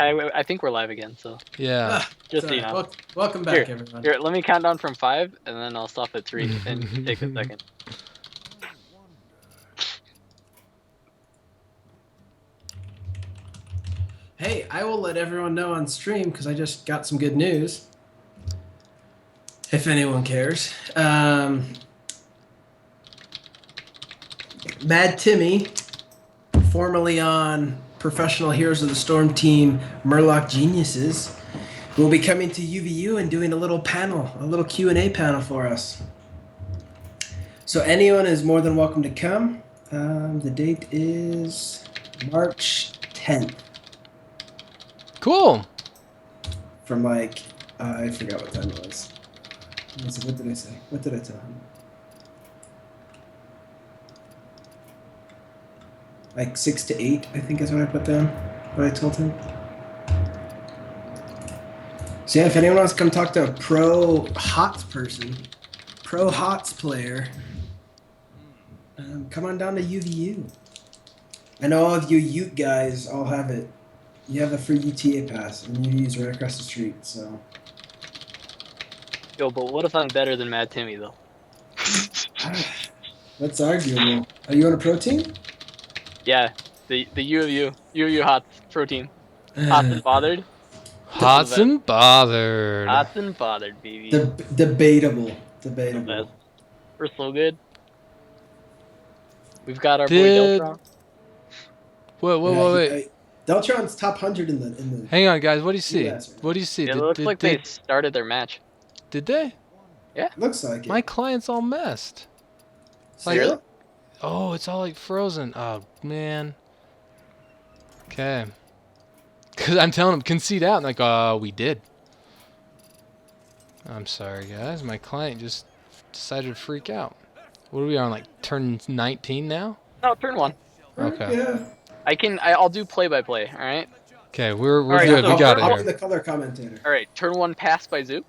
I think we're live again, so Yeah. just so you know. Welcome back, everyone. Here, let me count down from 5, and then I'll stop at 3, and take a second. Hey, I will let everyone know on stream because I just got some good news. If anyone cares. Mad Timmy, formerly on Professional Heroes of the Storm team Murloc Geniuses, will be coming to UVU and doing a little panel, a little Q&A panel for us. So anyone is more than welcome to come. The date is March 10th. Cool. From I forgot what time it was. What did I say? What did I tell him? Like 6 to 8, I think is what I put down. What I told him. So yeah, if anyone wants to come talk to a pro HOTS person, pro HOTS player, come on down to UVU. I know all of you Ute guys all have it. You have a free UTA pass, and UVU's right across the street, so. Yo, but what if I'm better than Mad Timmy, though? That's arguable. Are you on a pro team? Yeah, the UVU HOTS pro team. HOTS and bothered. Hot and bothered. HOTS and bothered, baby. Debatable. We're so good. We've got our boy Deltron. Wait. Deltron's top 100 in the. Hang on, guys. What do you see? What do you see? It looks like they started their match. Did they? Yeah. Looks like it. My client's all messed. Like, oh, it's all like frozen. Oh man. Okay. Cause I'm telling them concede out, and like, we did. I'm sorry, guys. My client just decided to freak out. What are we on? Like turn 19 now? No, turn 1. Okay. Yeah. I'll do play-by-play. All right. Okay, we're right, good. We got it I'll here. be the color commentator. All right, turn 1 pass by Zoo.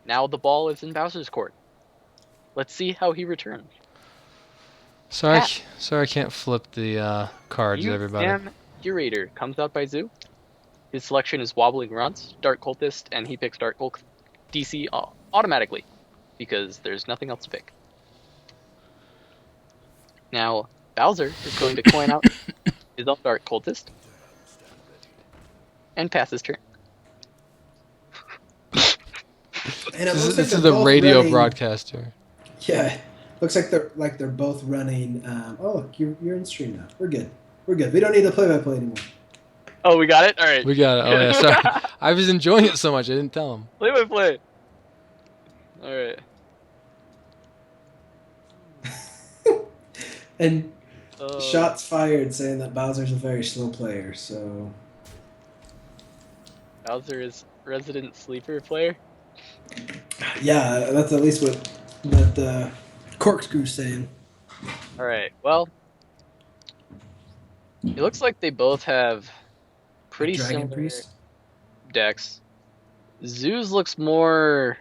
Now the ball is in Bowser's court. Let's see how he returns. Sorry, I can't flip the cards, everybody. Damn Curator comes out by Zoo. His selection is Wobbling Runs, Dark Cultist, and he picks Dark Cultist DC automatically because there's nothing else to pick. Now Bowser is going to coin out his own Dark Cultist and pass his turn. And it This is the radio broadcaster. Yeah, looks like they're both running. Oh, look, you're in stream now. We're good. We don't need the play-by-play anymore. Oh, we got it. All right. We got it. Oh yeah, sorry. I was enjoying it so much I didn't tell him. Play-by-play. All right. And shots fired saying that Bowser's a very slow player. So Bowser is resident sleeper player. Yeah, that's at least what the corkscrew's saying. All right. Well, it looks like they both have pretty similar decks. Zoo's looks more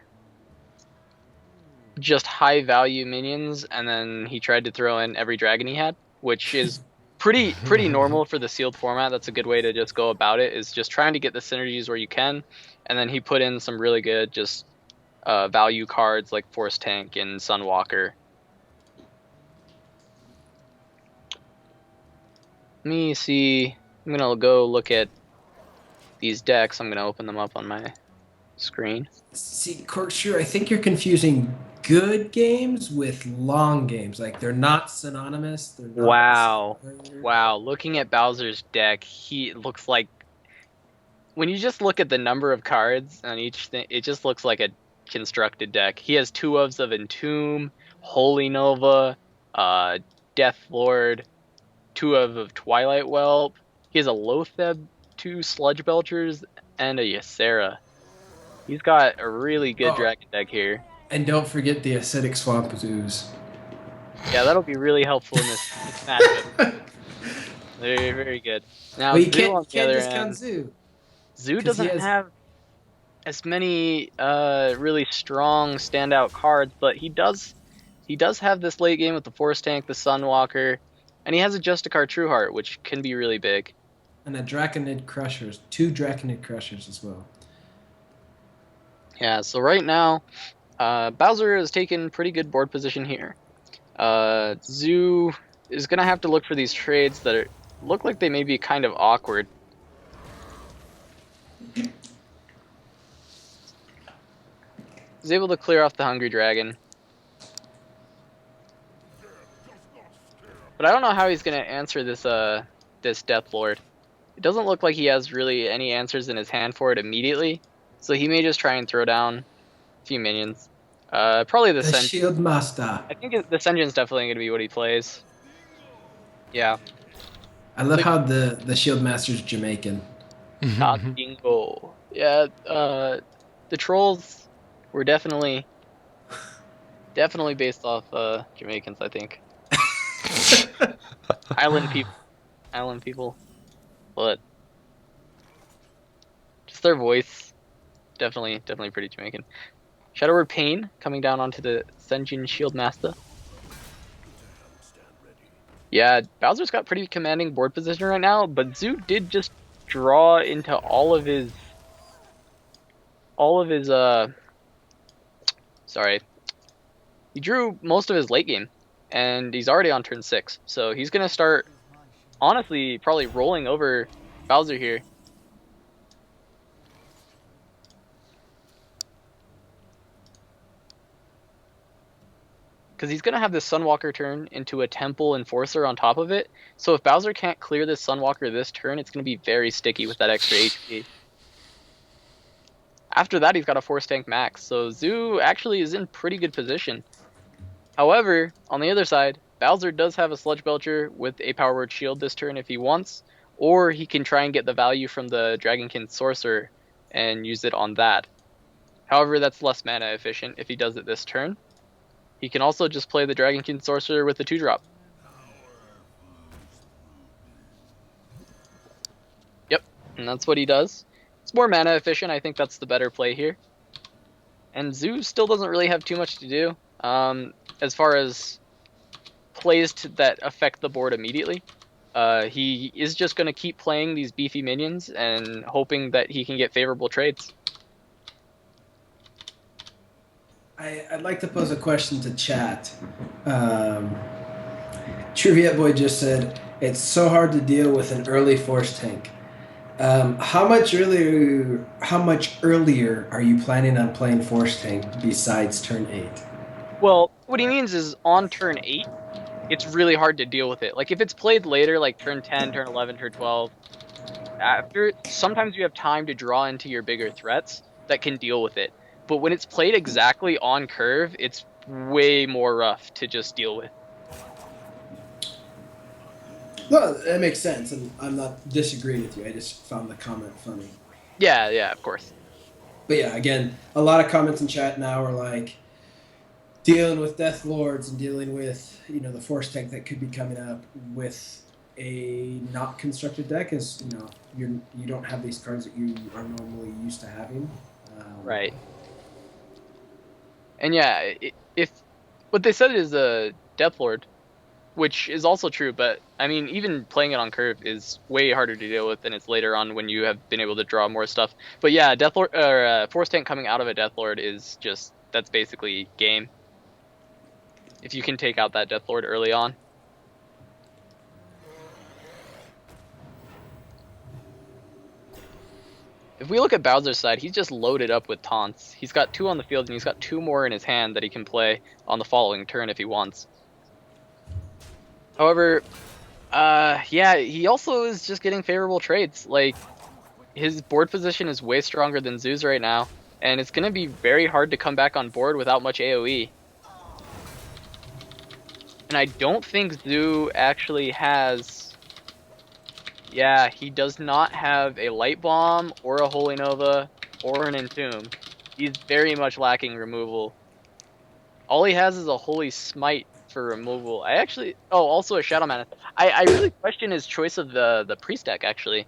just high value minions, and then he tried to throw in every dragon he had, which is pretty normal for the sealed format. That's a good way to just go about it, is just trying to get the synergies where you can, and then he put in some really good just value cards like Force Tank and Sunwalker. Let me see. I'm gonna go look at these decks. I'm gonna open them up on my screen. See, Corkscrew, I think you're confusing good games with long games. Like, they're not synonymous. They're not Wow. Looking at Bowser's deck, he looks like, when you just look at the number of cards on each thing, it just looks like a constructed deck. He has 2 ofs of Entomb, Holy Nova, Death Lord, 2 of Twilight Whelp. He has a Lotheb, 2 Sludge Belchers, and a Ysera. He's got a really good dragon deck here. And don't forget the acidic Swamp Zoos. Yeah, that'll be really helpful in this matchup. Very, very good. Now, well, you Zoo on the can't other discount end, Zoo. Zoo doesn't have as many really strong standout cards, but he does have this late game with the Force Tank, the Sunwalker, and he has a Justicar Trueheart, which can be really big. And a Draconid Crushers. 2 Draconid Crushers as well. Yeah, so right now, Bowser has taken pretty good board position here. Zoo is going to have to look for these trades that look like they may be kind of awkward. He's able to clear off the Hungry Dragon. But I don't know how he's going to answer this Death Lord. It doesn't look like he has really any answers in his hand for it immediately. So he may just try and throw down a few minions. Probably the Sen. Shield Master. I think the Senjin's definitely going to be what he plays. Yeah. I love how the Shield Master's Jamaican. Bingo. Yeah, the trolls were definitely based off Jamaicans, I think. Island people, but just their voice, definitely pretty Jamaican. Shadow Word Pain coming down onto the Senjin Shield Master. Yeah, Bowser's got pretty commanding board position right now, but Zoo did just draw into all of his sorry. He drew most of his late game, and he's already on turn 6. So he's going to start, honestly, probably rolling over Bowser here. Because he's going to have this Sunwalker turn into a Temple Enforcer on top of it. So if Bowser can't clear this Sunwalker this turn, it's going to be very sticky with that extra HP. After that, he's got a Force Tank Max. So Zoo actually is in pretty good position. However, on the other side, Bowser does have a Sludge Belcher with a Power Word Shield this turn if he wants. Or he can try and get the value from the Dragonkin Sorcerer and use it on that. However, that's less mana efficient if he does it this turn. He can also just play the Dragonkin Sorcerer with the 2-drop. Yep, and that's what he does. It's more mana efficient. I think that's the better play here. And Zoo still doesn't really have too much to do as far as plays that affect the board immediately. He is just going to keep playing these beefy minions and hoping that he can get favorable trades. I'd like to pose a question to chat. Trivia Boy just said, it's so hard to deal with an early Force Tank. How much earlier are you planning on playing Force Tank besides turn 8? Well, what he means is on turn 8, it's really hard to deal with it. Like if it's played later, like turn 10, turn 11, turn 12, sometimes you have time to draw into your bigger threats that can deal with it. But when it's played exactly on curve, it's way more rough to just deal with. No, that makes sense, and I'm not disagreeing with you. I just found the comment funny. Yeah, of course. But yeah, again, a lot of comments in chat now are like dealing with Death Lords and dealing with the Force Tank that could be coming up with a not constructed deck, is you don't have these cards that you are normally used to having. Right. And yeah, if what they said is a Death Lord, which is also true, but I mean, even playing it on curve is way harder to deal with than it's later on when you have been able to draw more stuff. But yeah, Death Lord or Force Tank coming out of a Death Lord is that's basically game. If you can take out that Death Lord early on. If we look at Bowser's side, he's just loaded up with taunts. He's got 2 on the field, and he's got 2 more in his hand that he can play on the following turn if he wants. However, yeah, he also is just getting favorable trades. Like, his board position is way stronger than Zoo's right now, and it's going to be very hard to come back on board without much AoE. And I don't think Zoo actually has... Yeah, he does not have a Light Bomb, or a Holy Nova, or an Entomb. He's very much lacking removal. All he has is a Holy Smite for removal. Also a Shadow Mana. I really question his choice of the Priest deck, actually.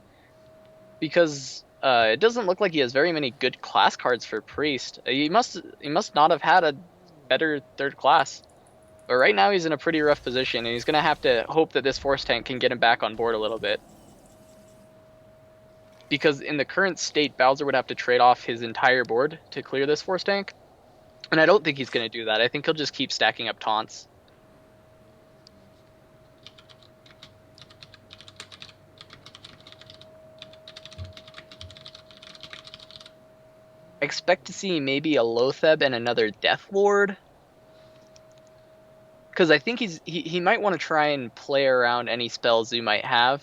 Because it doesn't look like he has very many good class cards for Priest. He must not have had a better 3rd class. But right now he's in a pretty rough position, and he's going to have to hope that this Force Tank can get him back on board a little bit. because in the current state, Bowser would have to trade off his entire board to clear this Force Tank. And I don't think he's going to do that. I think he'll just keep stacking up taunts. I expect to see maybe a Lotheb and another Death Lord. Because I think he might want to try and play around any spells Zoo might have.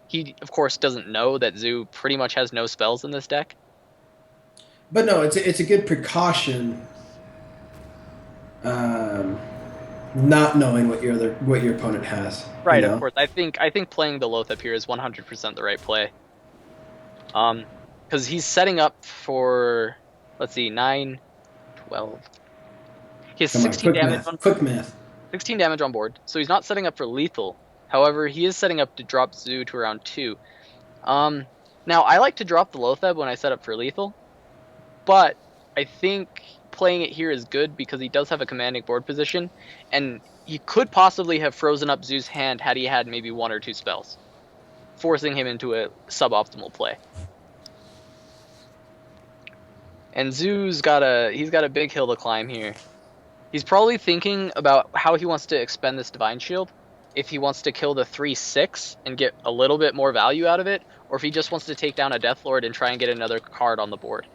He, of course, doesn't know that Zoo pretty much has no spells in this deck. But no, it's a good precaution. Not knowing what your opponent has. Right, of course. I think playing the Lotheb here is 100% the right play. Because he's setting up for, let's see, 9, 12. He has 16 damage on quick math. 16 damage on board, so he's not setting up for lethal. However, he is setting up to drop Zoo to around 2. Now, I like to drop the Lotheb when I set up for lethal, but I think playing it here is good because he does have a commanding board position, and he could possibly have frozen up Zoo's hand had he had maybe 1 or 2 spells, forcing him into a suboptimal play. And Zoo's got a big hill to climb here. He's probably thinking about how he wants to expend this Divine Shield. If he wants to kill the 3/6 and get a little bit more value out of it, or if he just wants to take down a Death Lord and try and get another card on the board.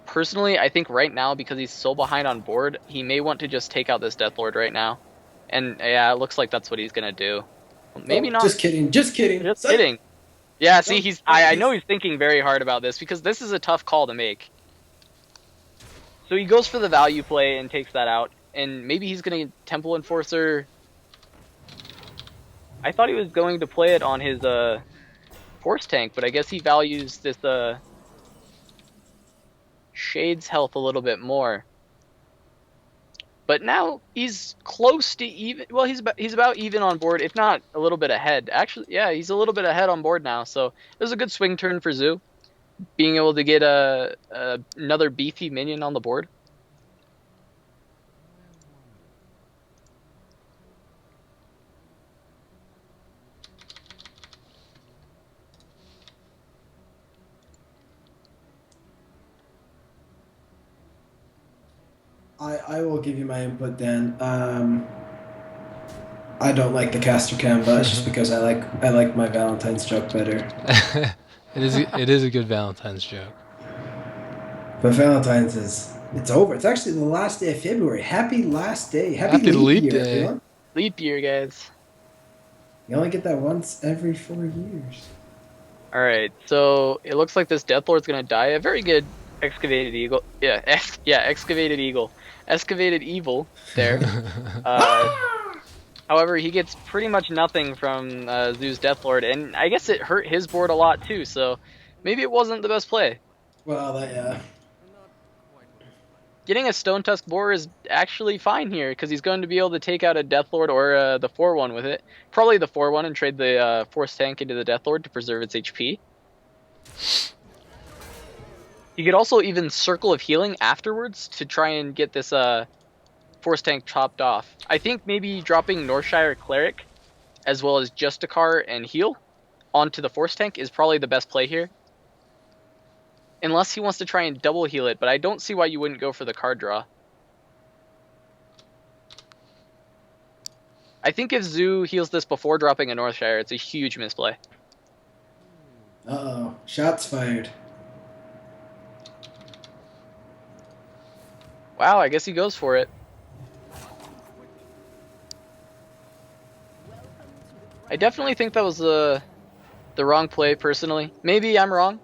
Personally, I think right now, because he's so behind on board, he may want to just take out this Death Lord right now. And yeah, it looks like that's what he's going to do. Maybe not. Just kidding. Just kidding. Just kidding. Yeah, see, I know he's thinking very hard about this because this is a tough call to make. So he goes for the value play and takes that out. And maybe he's going to Temple Enforcer. I thought he was going to play it on his Force Tank, but I guess he values this Shade's health a little bit more. But now he's close to even. Well, he's about even on board, if not a little bit ahead. Actually, yeah, he's a little bit ahead on board now. So it was a good swing turn for Zoo, being able to get another beefy minion on the board. I will give you my input, Dan. I don't like the caster canvas just because I like my Valentine's joke better. It is a good Valentine's joke. But Valentine's it's over. It's actually the last day of February. Happy last day. Happy leap year, day. everyone. Leap year, guys. You only get that once every 4 years. Alright, so it looks like this Death Lord's gonna die. A very good Excavated Eagle. Yeah, Excavated Eagle. Excavated Evil there. However, he gets pretty much nothing from Zoo's Death Lord, and I guess it hurt his board a lot too, so maybe it wasn't the best play. Well, Getting a Stone Tusk Boar is actually fine here, because he's going to be able to take out a Death Lord or the 4/1 with it. Probably the 4/1 and trade the Force Tank into the Death Lord to preserve its HP. You could also even Circle of Healing afterwards to try and get this Force Tank chopped off. I think maybe dropping Northshire Cleric, as well as Justicar and Heal, onto the Force Tank is probably the best play here. Unless he wants to try and double heal it, but I don't see why you wouldn't go for the card draw. I think if Zoo heals this before dropping a Northshire, it's a huge misplay. Uh-oh. Shots fired. Wow, I guess he goes for it. I definitely think that was the wrong play, personally. Maybe I'm wrong,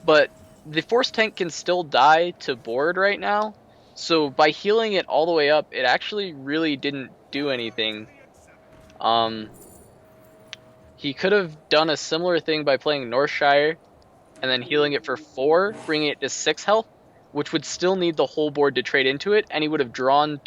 but the Force Tank can still die to board right now, so by healing it all the way up, it actually really didn't do anything. He could have done a similar thing by playing Northshire and then healing it for 4, bringing it to 6 health, which would still need the whole board to trade into it, and he would have drawn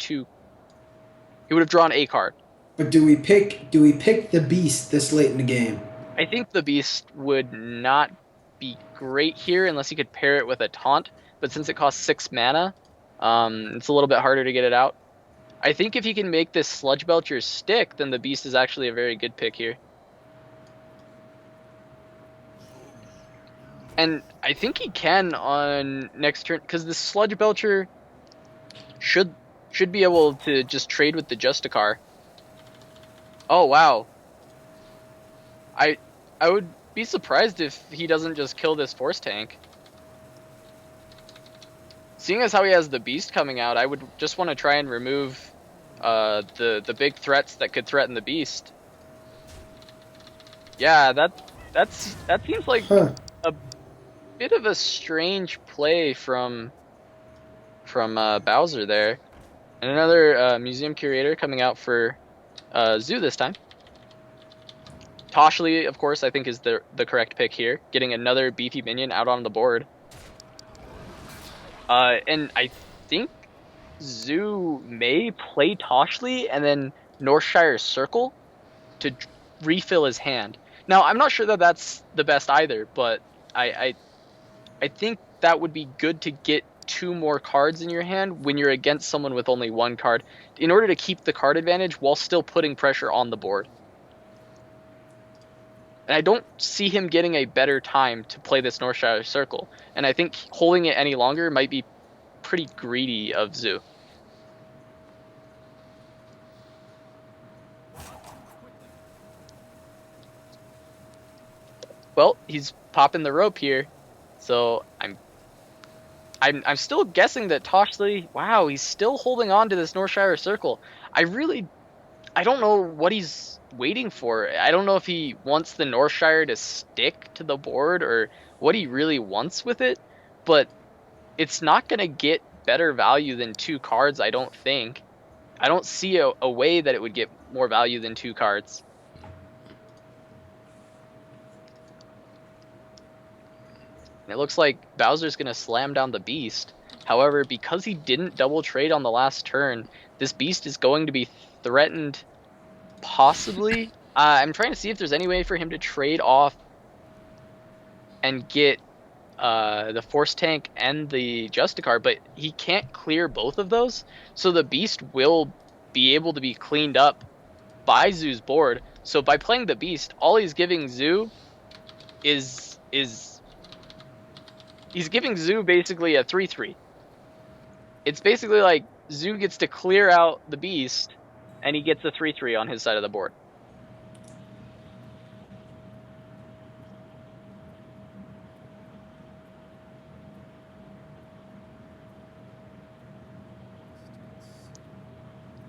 a card. But do we pick the beast this late in the game? I think the beast would not be great here unless you could pair it with a taunt, but since it costs 6 mana, it's a little bit harder to get it out. I think if you can make this Sludge Belcher stick, then the beast is actually a very good pick here. And I think he can on next turn, because the Sludge Belcher should be able to just trade with the Justicar. Oh wow. I I would be surprised if he doesn't just kill this Force Tank. Seeing as how he has the Beast coming out, I would just want to try and remove the big threats that could threaten the Beast. Yeah, that seems like Huh. a bit of a strange play from Bowser there. And another Museum Curator coming out for Zoo this time. Toshli, of course, I think is the correct pick here, getting another beefy minion out on the board. And I think Zoo may play Toshli and then Northshire Circle to refill his hand. Now, I'm not sure that that's the best either, but I think that would be good to get 2 more cards in your hand when you're against someone with only 1 card, in order to keep the card advantage while still putting pressure on the board. And I don't see him getting a better time to play this Northshire Circle, and I think holding it any longer might be pretty greedy of Zoo. Well, he's popping the rope here, so I'm still guessing that Toshli. Wow, he's still holding on to this Northshire Circle. I don't know what he's waiting for. I don't know if he wants the Northshire to stick to the board or what he really wants with it, but it's not going to get better value than 2 cards, I don't think. I don't see a way that it would get more value than 2 cards. And it looks like Bowser's going to slam down the Beast. However, because he didn't double trade on the last turn, this Beast is going to be threatened, possibly. I'm trying to see if there's any way for him to trade off and get the Force Tank and the Justicar, but he can't clear both of those, so the Beast will be able to be cleaned up by Zoo's board. So by playing the Beast, all he's giving Zoo is he's giving Zoo basically a 3/3. It's basically like Zoo gets to clear out the Beast, and he gets a 3/3 on his side of the board.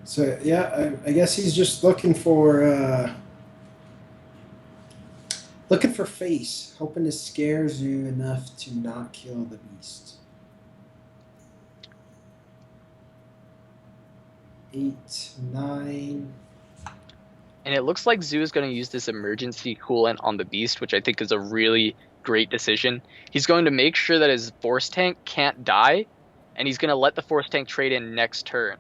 So yeah, I guess he's just looking for face, hoping to scare Zoo enough to not kill the Beast. 8, 9. And it looks like Zoo is going to use this emergency coolant on the Beast, which I think is a really great decision. He's going to make sure that his Force Tank can't die, and he's going to let the Force Tank trade in next turn.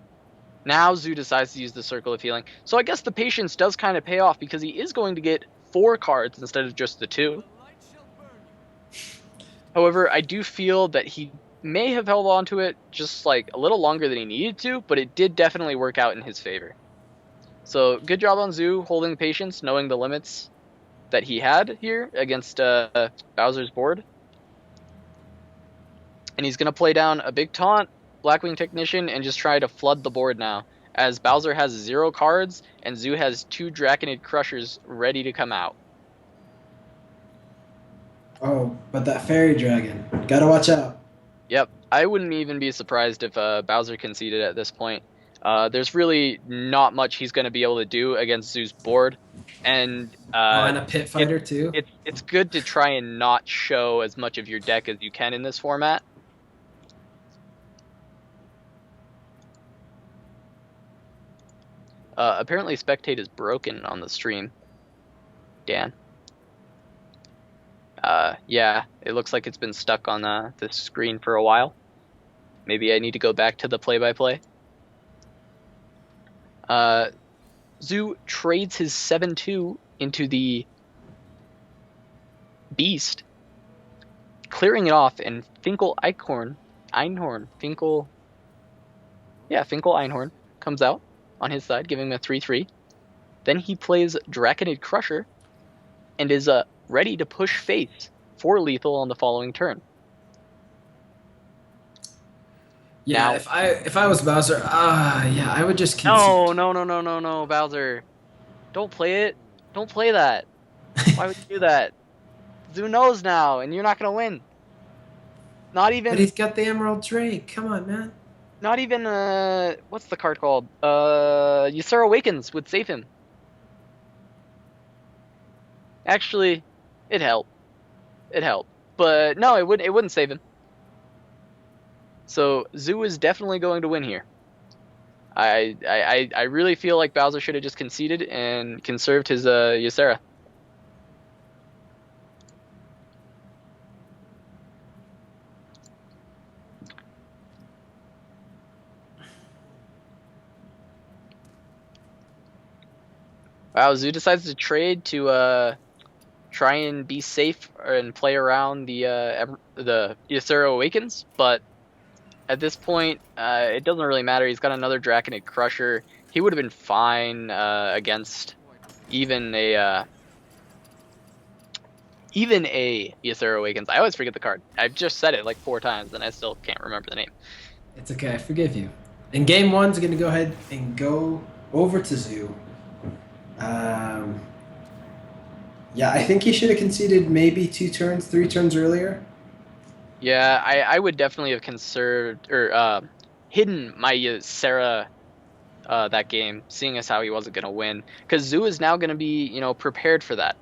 Now Zoo decides to use the Circle of Healing. So I guess the patience does kind of pay off, because he is going to get 4 cards instead of just the 2. However, I do feel that he may have held on to it just like a little longer than he needed to, but it did definitely work out in his favor. So good job on Zoo holding patience, knowing the limits that he had here against Bowser's board. And he's going to play down a big taunt, Blackwing Technician, and just try to flood the board now, as Bowser has 0 cards and Zoo has 2 Draconid Crushers ready to come out. Oh, but that fairy dragon. Gotta watch out. Yep, I wouldn't even be surprised if Bowser conceded at this point. There's really not much he's going to be able to do against Zoo's board, and And a pit fighter too. it's good to try and not show as much of your deck as you can in this format. Apparently Spectate is broken on the stream. Dan. Yeah, it looks like it's been stuck on the screen for a while. Maybe I need to go back to the play-by-play. Zoo trades his 7/2 into the Beast, clearing it off, and Finkel Einhorn comes out on his side, giving him a 3/3. Then he plays Draconid Crusher and is ready to push face for lethal on the following turn. Yeah, Now, if I was Bowser, yeah, I would just concede. no, Bowser. Don't play it. Don't play that. Why would you do that? Zoo knows now, and you're not gonna win. Not But even, he's got the Emerald Drake. Come on, man. not even, what's the card called? Ysera Awakens would save him. Actually, it helped. It helped. But no, it wouldn't save him. So Zoo is definitely going to win here. I really feel like Bowser should have just conceded and conserved his Ysera. Wow, Zoo decides to trade to try and be safe and play around the Ysera Awakens, but at this point, it doesn't really matter. He's got another Draconid Crusher. He would have been fine against even a Ysera Awakens. I always forget the card. I've just said it like 4 times, and I still can't remember the name. It's okay. I forgive you. And game one's going to go ahead and go over to Zoo. Yeah, I think he should have conceded maybe 2 turns, 3 turns earlier. Yeah, I would definitely have conserved or hidden my Ysera that game, seeing as how he wasn't going to win. Because Zoo is now going to be, prepared for that.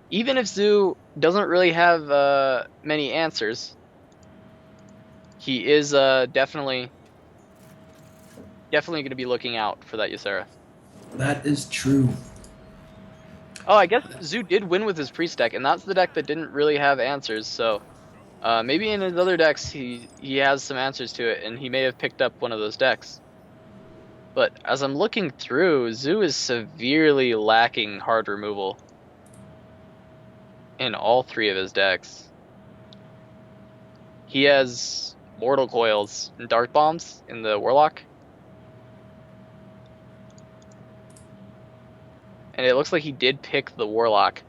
Even if Zoo doesn't really have many answers, he is definitely going to be looking out for that Ysera. That is true. Oh, I guess Zoo did win with his Priest deck, and that's the deck that didn't really have answers, so maybe in his other decks he has some answers to it, and he may have picked up one of those decks. But as I'm looking through, Zoo is severely lacking hard removal in all 3 of his decks. He has Mortal Coils and Dart Bombs in the Warlock. And it looks like he did pick the Warlock.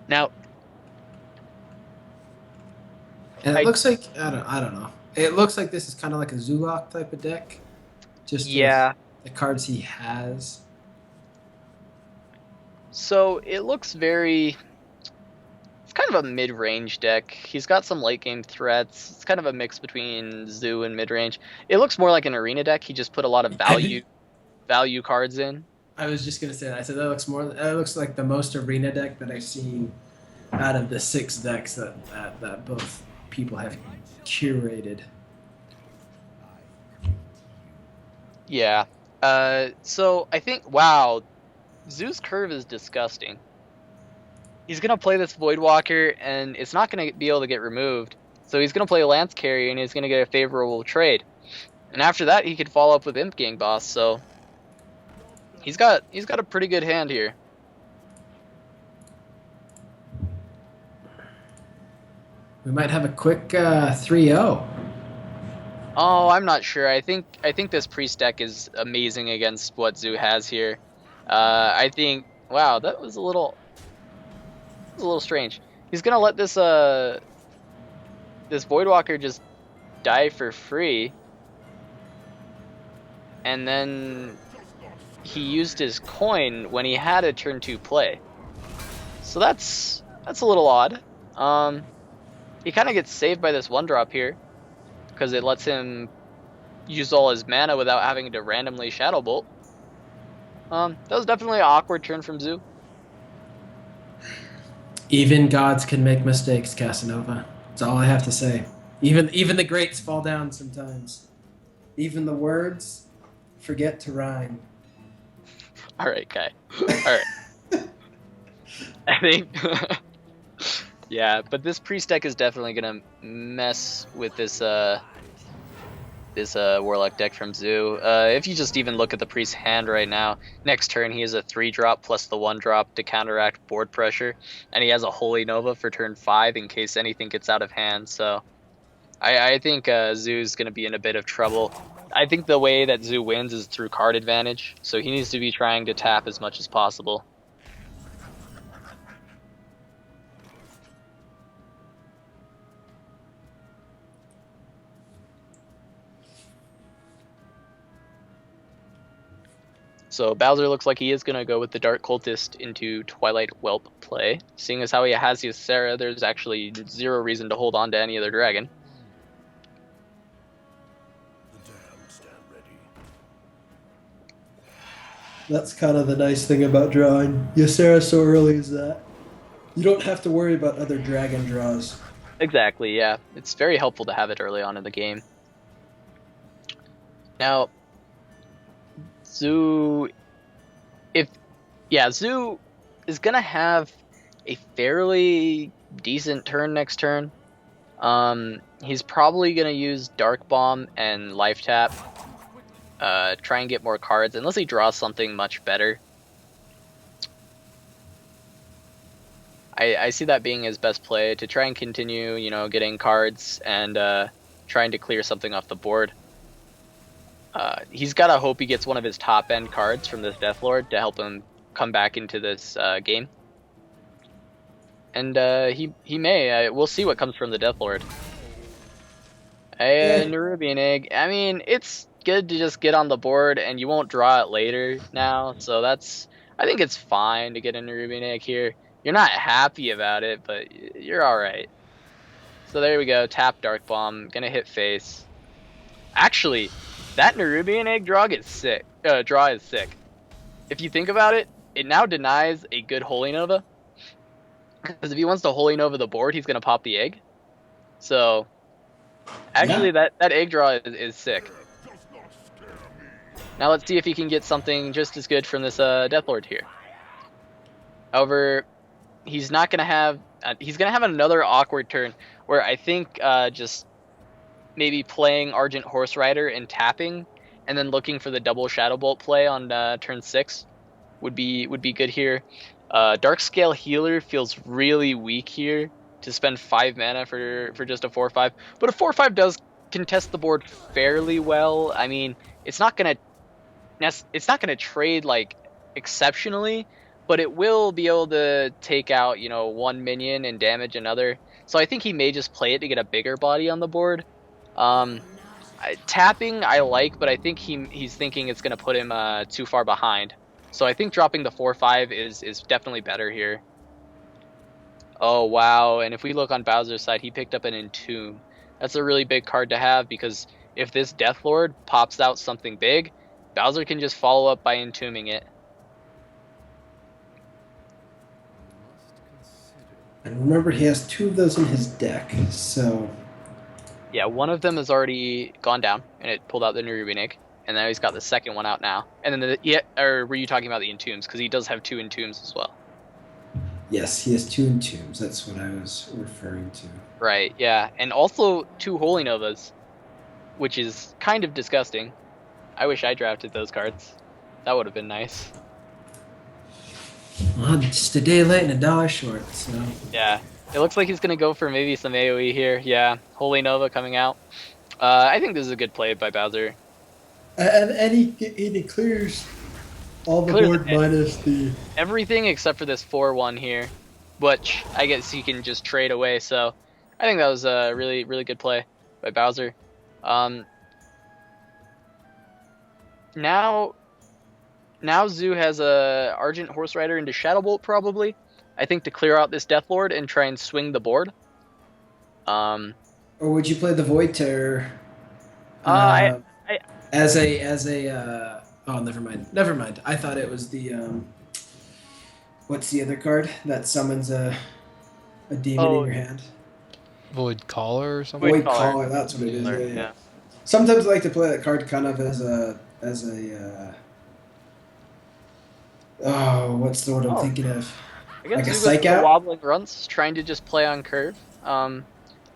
Now, And it looks like I don't know. It looks like this is kind of like a Zulok type of deck. Just yeah. with the cards he has. So it looks it's kind of a mid-range deck. He's got some late-game threats. It's kind of a mix between Zoo and mid-range. It looks more like an arena deck. He just put a lot of value cards in. I was just gonna say that. I said that looks like the most arena deck that I've seen out of the 6 decks that both people have curated. Yeah. So I think, wow, Zoo's curve is disgusting. He's going to play this Voidwalker, and it's not going to be able to get removed. So he's going to play a Lance Carrier, and he's going to get a favorable trade. And after that, he could follow up with Imp Gang Boss, so he's got a pretty good hand here. We might have a quick 3-0. Oh, I'm not sure. I think this Priest deck is amazing against what Zoo has here. I think, wow, that was a little strange. He's gonna let this Voidwalker just die for free, and then he used his coin when he had a turn 2 play. So that's a little odd. He kind of gets saved by this 1-drop here, because it lets him use all his mana without having to randomly Shadow Bolt. That was definitely an awkward turn from Zoo. Even gods can make mistakes, Casanova. That's all I have to say. Even the greats fall down sometimes. Even the words forget to rhyme. All right, Kai. All right. I think, yeah, but this Priest deck is definitely gonna mess with this Warlock deck from Zoo. If you just even look at the Priest's hand right now, next turn he has a 3-drop plus the 1-drop to counteract board pressure, and he has a Holy Nova for turn 5 in case anything gets out of hand. So I think Zoo's gonna be in a bit of trouble. I think the way that Zoo wins is through card advantage, so he needs to be trying to tap as much as possible. So Bowser looks like he is going to go with the Dark Cultist into Twilight Whelp play. Seeing as how he has Ysera, there's actually zero reason to hold on to any other dragon. That's kind of the nice thing about drawing Ysera so early is that you don't have to worry about other dragon draws. Exactly, yeah. It's very helpful to have it early on in the game. Now, Zoo... Zoo is going to have a fairly decent turn next turn. He's probably going to use Dark Bomb and Life Tap. Try and get more cards, unless he draws something much better. I see that being his best play, to try and continue, getting cards and trying to clear something off the board. He's got to hope he gets one of his top-end cards from this Deathlord to help him come back into this game. And he may. We'll see what comes from the Deathlord. A Nerubian Egg. I mean, it's good to just get on the board, and you won't draw it later now. So I think it's fine to get a Nerubian Egg here. You're not happy about it, but you're all right. So there we go. Tap Dark Bomb. Gonna hit face. Actually, that Nerubian Egg draw is sick. If you think about it, it now denies a good Holy Nova. Because if he wants to Holy Nova the board, he's gonna pop the egg. So actually, that egg draw is sick. Now let's see if he can get something just as good from this Deathlord here. However, he's not gonna have. He's gonna have another awkward turn where I think just maybe playing Argent Horse Rider and tapping, and then looking for the double Shadow Bolt play on turn 6 would be good here. Darkscale Healer feels really weak here to spend 5 mana for just a 4/5, but a 4/5 does contest the board fairly well. I mean, it's not gonna trade like exceptionally, but it will be able to take out one minion and damage another. So I think he may just play it to get a bigger body on the board. Tapping I like, but I think he's thinking it's gonna put him too far behind. So I think dropping the 4/5 is definitely better here. Oh wow, and if we look on Bowser's side, he picked up an Entomb. That's a really big card to have, because if this Deathlord pops out something big, Bowser can just follow up by entombing it. And remember, he has 2 of those in his deck, so... Yeah, one of them has already gone down, and it pulled out the Nerubian Egg. And now he's got the second one out now. And then or were you talking about the Entombs? Because he does have 2 Entombs as well. Yes, he has 2 Entombs. That's what I was referring to. Right, yeah. And also 2 Holy Novas, which is kind of disgusting. I wish I drafted those cards. That would have been nice. Well, just a day late and $1 short, so... Yeah. It looks like he's going to go for maybe some AoE here. Yeah, Holy Nova coming out. I think this is a good play by Bowser. And he clears all the board minus the... Everything except for this 4/1 here, which I guess he can just trade away. So I think that was a really, really good play by Bowser. Now Zoo has a Argent Horse Rider into Shadow Bolt probably. I think to clear out this Deathlord and try and swing the board. Or would you play the Void Terror? As a oh, never mind. I thought it was the what's the other card that summons a demon in your hand? Void Caller or something? Void Caller, that's what it is. Yeah. Sometimes I like to play that card kind of as a what's the word I'm thinking of? I guess like a psych out? Wobbling Runts, trying to just play on curve. I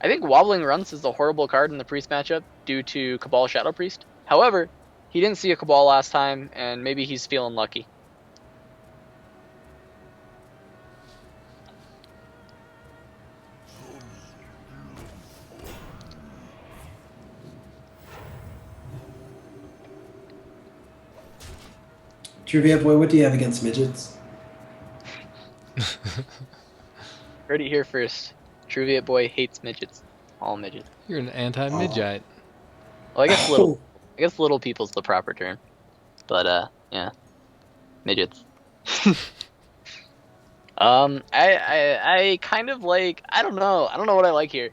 think Wobbling Runts is a horrible card in the Priest matchup due to Cabal Shadow Priest. However, he didn't see a Cabal last time, and maybe he's feeling lucky. Trivia boy, what do you have against midgets? Heard it here first. Trivia boy hates midgets. All midgets. You're an anti-midgite. Well, I guess little people's the proper term. But yeah. midgets. I kind of like, I don't know what I like here.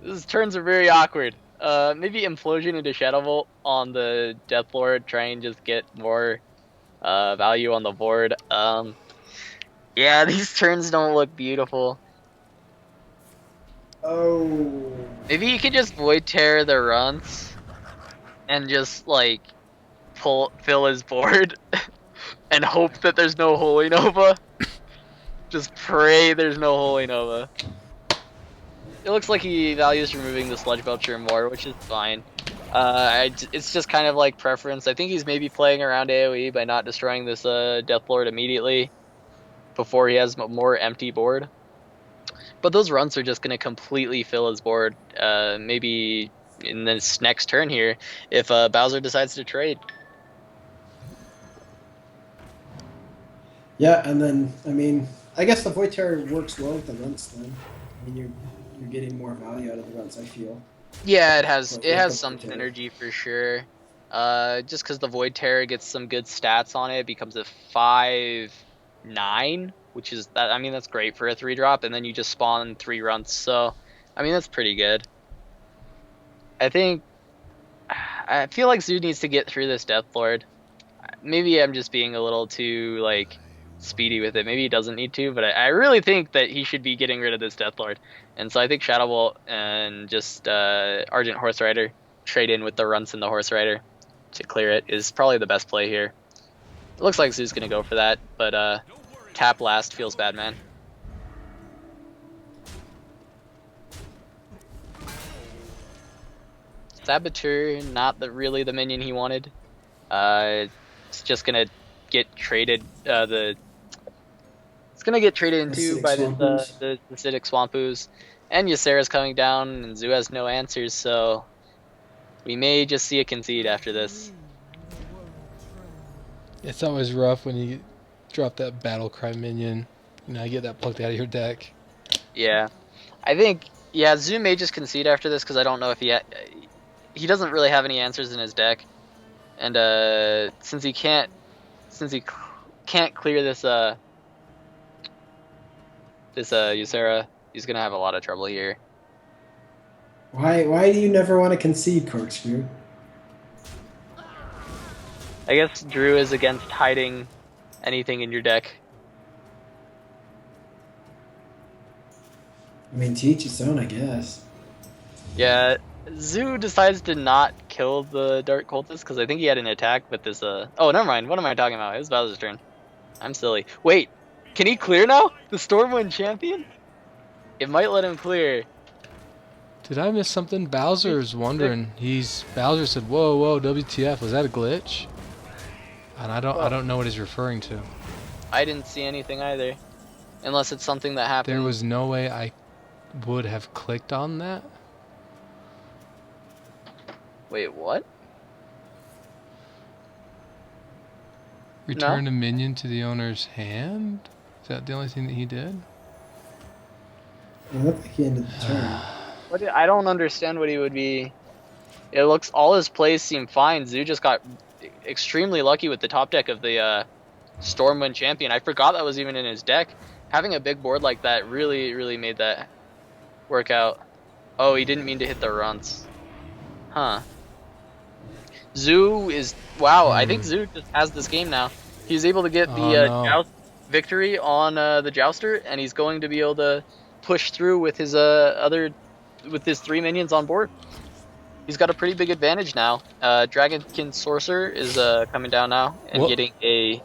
These turns are very awkward. Maybe Implosion into Shadow Bolt on the Death Lord, try and just get more value on the board. Yeah, these turns don't look beautiful. Oh. Maybe you could just Void Tear the runs and just like fill his board and hope that there's no Holy Nova. Just pray there's no Holy Nova. It looks like he values removing the Sludge Belcher more, which is fine. It's just kind of like preference. I think he's maybe playing around AoE by not destroying this Death Lord immediately before he has a more empty board. But those runs are just going to completely fill his board. Maybe in this next turn here, if Bowser decides to trade. Yeah, and then I mean, I guess the Void Terror works well with the runs. Then I mean, you're getting more value out of the runs. I feel. Yeah, it has With the some Void Terror. synergy for sure. Just because the Void Terror gets some good stats on it, becomes a 5/9, which is that. I mean, that's great for a 3-drop, and then you just spawn 3 runs. So, I mean, that's pretty good. I feel like Zoo needs to get through this Death Lord. Maybe I'm just being a little too like speedy with it. Maybe he doesn't need to, but I really think that he should be getting rid of this Death Lord. And so I think Shadow Bolt and just Argent Horse Rider trade in with the runs in the Horse Rider to clear it is probably the best play here. It looks like Zoo's gonna go for that, but tap last feels bad, man. Saboteur, not really the minion he wanted. It's just gonna get traded. It's gonna get traded into by this the acidic Swampoos, and Ysera's coming down, and Zoo has no answers, so we may just see a concede after this. It's always rough when you drop that battle cry minion. You know, you get that plucked out of your deck. Yeah, I think Zoo may just concede after this because I don't know if he doesn't really have any answers in his deck, and since he can't clear this Ysera, he's gonna have a lot of trouble here. Why do you never want to concede, Corkscrew? I guess Drew is against hiding anything in your deck. I mean, to each his own, I guess. Yeah, Zoo decides to not kill the Dark Cultist because I think he had an attack with this. Oh, never mind. What am I talking about? It was Bowser's turn. I'm silly. Wait, can he clear now? The Stormwind champion? It might let him clear. Did I miss something? Bowser's wondering. Bowser said, "Whoa, whoa, WTF? Was that a glitch?" And I don't know what he's referring to. I didn't see anything either, unless it's something that happened. There was no way I would have clicked on that. Wait, what? Return a minion to the owner's hand? Is that the only thing that he did? It looked like he ended the turn. I don't understand what he would be. It looks all his plays seem fine. Zoo just got extremely lucky with the top deck of the Stormwind champion. I forgot that was even in his deck. Having a big board like that really made that work out. Oh, he didn't mean to hit the runs. Huh. Zoo is wow. I think Zoo just has this game now. He's able to get the Joust victory on the Jouster, and he's going to be able to push through with his with his 3 minions on board. He's got a pretty big advantage now. Dragonkin Sorcerer is coming down now and getting a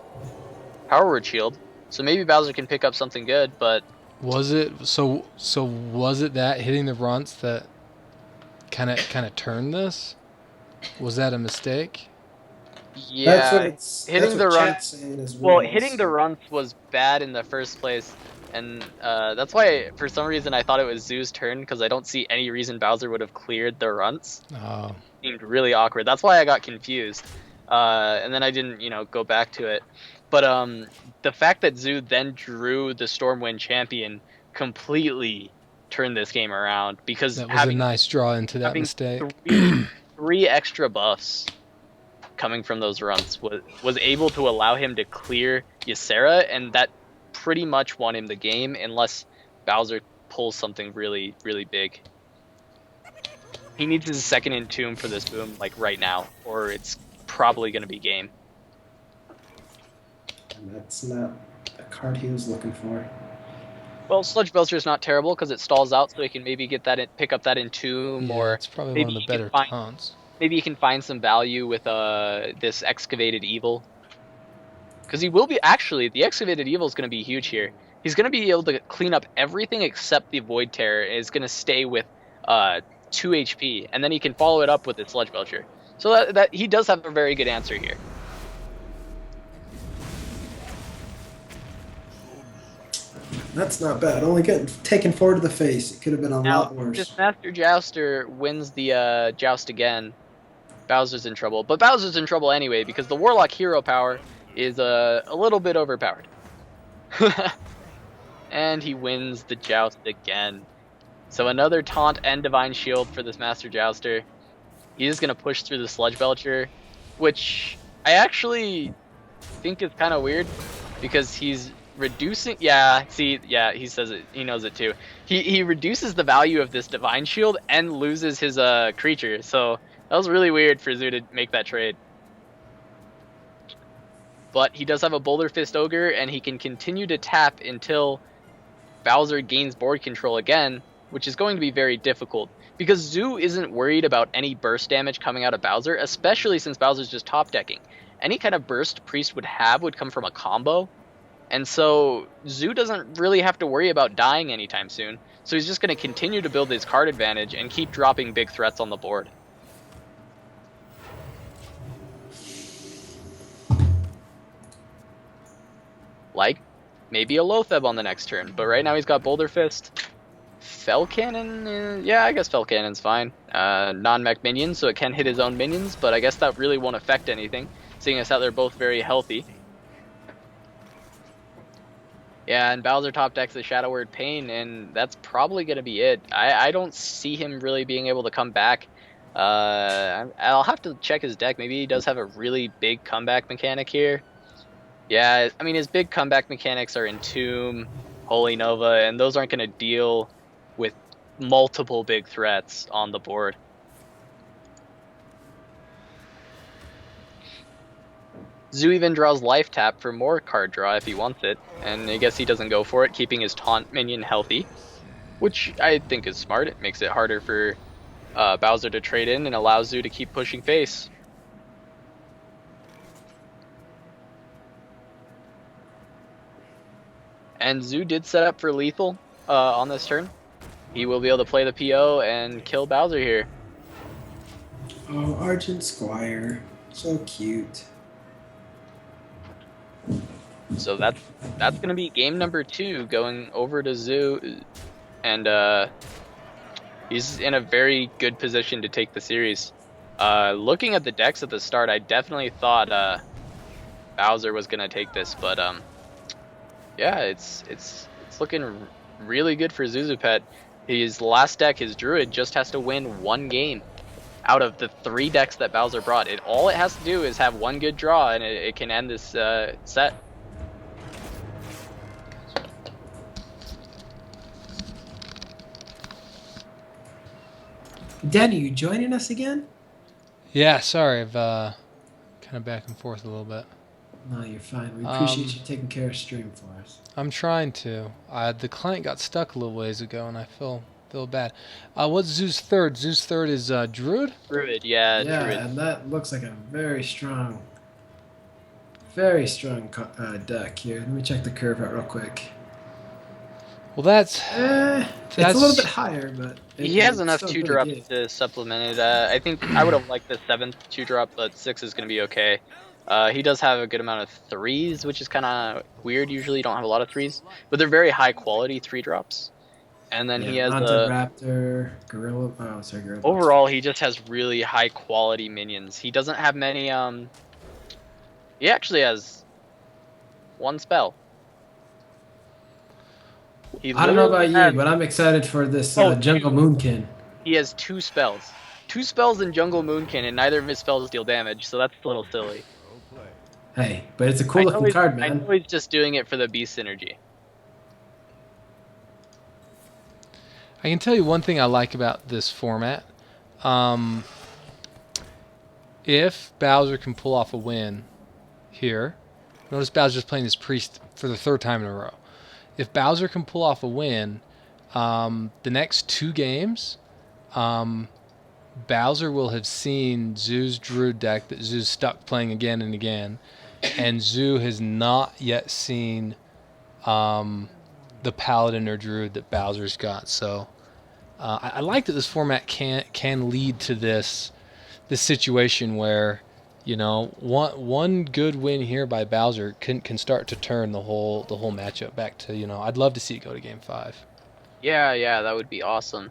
Power Word Shield. So maybe Bowser can pick up something good, but was it was it that hitting the runts that kind of turned this? Was that a mistake? Yeah, hitting the runs. Well, hitting so. the runs was bad in the first place, and that's why for some reason I thought it was Zoo's turn because I don't see any reason Bowser would have cleared the runs. Oh, it seemed really awkward. That's why I got confused, and then I didn't, go back to it. But the fact that Zoo then drew the Stormwind champion completely turned this game around because that was a nice draw into that mistake. Three extra buffs coming from those runs was able to allow him to clear Ysera, and that pretty much won him the game unless Bowser pulls something really, really big. He needs his second Entomb for this boom, like right now, or it's probably going to be game. And that's not a card he was looking for. Well, Sludge Belcher is not terrible because it stalls out, so he can maybe get that pick up that Entomb, Yeah, or it's probably maybe one of the he can better find taunts. maybe he can find some value with this Excavated Evil. Because he will be, actually, the Excavated Evil is going to be huge here. He's going to be able to clean up everything except the Void Terror. Is going to stay with 2 HP, and then he can follow it up with the Sludge Belcher. So that he does have a very good answer here. That's not bad. Only getting taken 4 to the face. It could have been a Now, lot worse. if Master Jouster wins the Joust again, Bowser's in trouble. But Bowser's in trouble anyway, because the Warlock hero power is a little bit overpowered. And he wins the Joust again. So another taunt and Divine Shield for this Master Jouster. He's going to push through the Sludge Belcher, which I actually think is kind of weird, because he's reducing... he says it. He knows it too. He reduces the value of this Divine Shield and loses his creature. So that was really weird for Zoo to make that trade. But he does have a Boulder Fist Ogre, and he can continue to tap until Bowser gains board control again, which is going to be very difficult. Because Zoo isn't worried about any burst damage coming out of Bowser, especially since Bowser's just top decking. Any kind of burst Priest would have would come from a combo, and so Zoo doesn't really have to worry about dying anytime soon. So he's just going to continue to build his card advantage and keep dropping big threats on the board. Like maybe a Loatheb on the next turn, but right now he's got Boulder Fist. Fell Cannon, yeah, I guess Fell Cannon's fine. Non-mech minions, so it can hit his own minions, but I guess that really won't affect anything, seeing as how they're both very healthy. Yeah, and Bowser top decks the Shadow Word Pain, and that's probably going to be it. I don't see him really being able to come back. I'll have to check his deck. Maybe he does have a really big comeback mechanic here. Yeah, I mean, his big comeback mechanics are Entomb, Holy Nova, and those aren't going to deal with multiple big threats on the board. Zoo even draws Life Tap for more card draw if he wants it, and I guess he doesn't go for it, keeping his taunt minion healthy, which I think is smart. It makes it harder for Bowser to trade in and allows Zoo to keep pushing face. And Zoo did set up for lethal on this turn. He will be able to play the PO and kill Bowser here. Oh, Argent Squire. So cute. So that's going to be game number 2, going over to Zoo. And he's in a very good position to take the series. Looking at the decks at the start, I definitely thought Bowser was going to take this, but yeah, it's looking really good for Zuzupet. His last deck, his Druid, just has to win 1 game out of the 3 decks that Bowser brought. All it has to do is have 1 good draw, and it can end this set. Danny, you joining us again? Yeah, sorry, I've kind of back and forth a little bit. No, you're fine. We appreciate you taking care of stream for us. I'm trying to. The client got stuck a little ways ago, and I feel bad. What's Zoo's third? Zoo's third is Druid? Druid, yeah, Druid. And that looks like a very strong deck here. Let me check the curve out real quick. Well, that's it's a little bit higher, but he has enough 2-drops to supplement it. I think I would have liked the 7th 2-drop, but 6 is going to be okay. He does have a good amount of 3s, which is kind of weird. Usually you don't have a lot of 3s, but they're very high quality 3-drops. And then he has Raptor, Gorilla. Oh, sorry, Gorilla. Overall, he just has really high quality minions. He doesn't have many. He actually has 1 spell. I don't know about you, but I'm excited for this Jungle Moonkin. He has 2 spells. 2 spells in Jungle Moonkin, and neither of his spells deal damage, so that's a little silly. Hey, but it's a cool looking card, I man. know he's just doing it for the beast synergy. I can tell you one thing I like about this format. If Bowser can pull off a win here, notice Bowser's playing this priest for the 3rd time in a row. If Bowser can pull off a win, the next 2 games, Bowser will have seen Zoo's Druid deck that Zoo's stuck playing again and again, and Zoo has not yet seen the Paladin or Druid that Bowser's got. So I like that this format can lead to this situation where, you know, one good win here by Bowser can start to turn the whole matchup back to, you know, I'd love to see it go to game 5. Yeah, that would be awesome.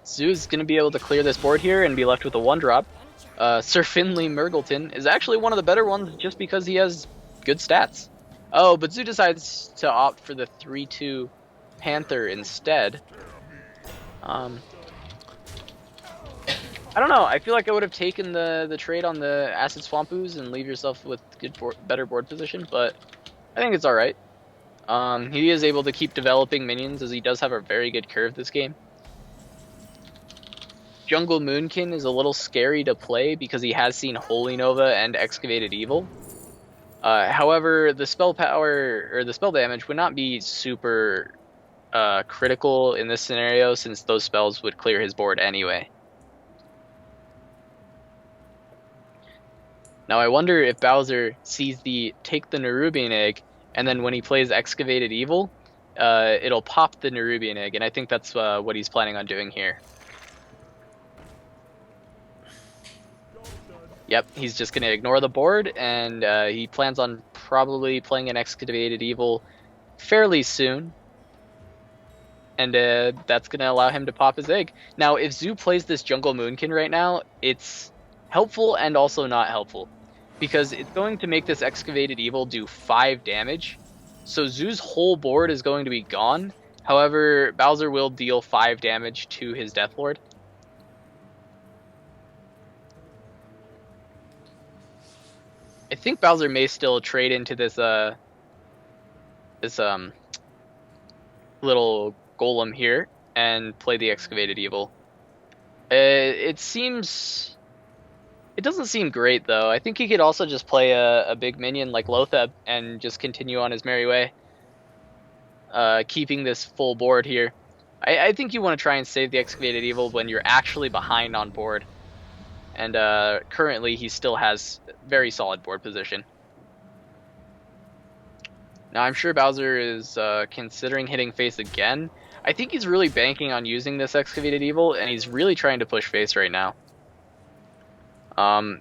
Zoo's going to be able to clear this board here and be left with a 1-drop. Sir Finley Murgleton is actually one of the better ones just because he has good stats. Oh, but Zoo decides to opt for the 3-2 Panther instead. I don't know. I feel like I would have taken the trade on the Acid Swamp Ooze and leave yourself with better board position, but I think it's all right. He is able to keep developing minions as he does have a very good curve this game. Jungle Moonkin is a little scary to play because he has seen Holy Nova and Excavated Evil. However, the spell power or the spell damage would not be super critical in this scenario since those spells would clear his board anyway. Now I wonder if Bowser sees the take the Nerubian Egg, and then when he plays Excavated Evil, it'll pop the Nerubian Egg, and I think that's what he's planning on doing here. Yep, he's just going to ignore the board, and he plans on probably playing an Excavated Evil fairly soon. And that's going to allow him to pop his egg. Now, if Zoo plays this Jungle Moonkin right now, it's helpful and also not helpful. Because it's going to make this Excavated Evil do 5 damage. So Zoo's whole board is going to be gone. However, Bowser will deal 5 damage to his Deathlord. I think Bowser may still trade into this little golem here and play the Excavated Evil. It doesn't seem great though. I think he could also just play a big minion like Lotheb and just continue on his merry way, keeping this full board here. I think you want to try and save the Excavated Evil when you're actually behind on board. And currently he still has very solid board position. Now I'm sure Bowser is considering hitting face again. I think he's really banking on using this Excavated Evil, and he's really trying to push face right now.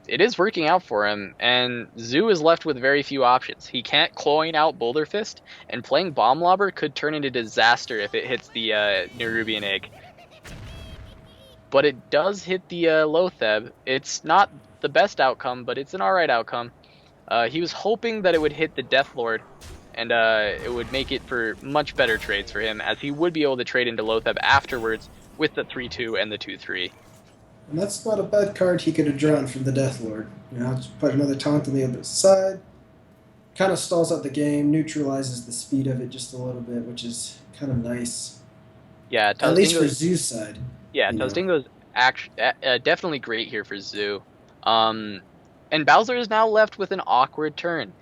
It is working out for him, and Zoo is left with very few options. He can't coin out Boulder Fist, and playing Bomb Lobber could turn into disaster if it hits the Nerubian Egg. But it does hit the Lotheb. It's not the best outcome, but it's an alright outcome. He was hoping that it would hit the Deathlord, and it would make it for much better trades for him, as he would be able to trade into Lotheb afterwards with the 3-2 and the 2-3. And that's not a bad card he could have drawn from the Deathlord. You know, just put another taunt on the other side. Kind of stalls out the game, neutralizes the speed of it just a little bit, which is kind of nice. Yeah, at least for Zoo's side. Yeah, Tozdingo's definitely great here for Zoo. And Bowser is now left with an awkward turn.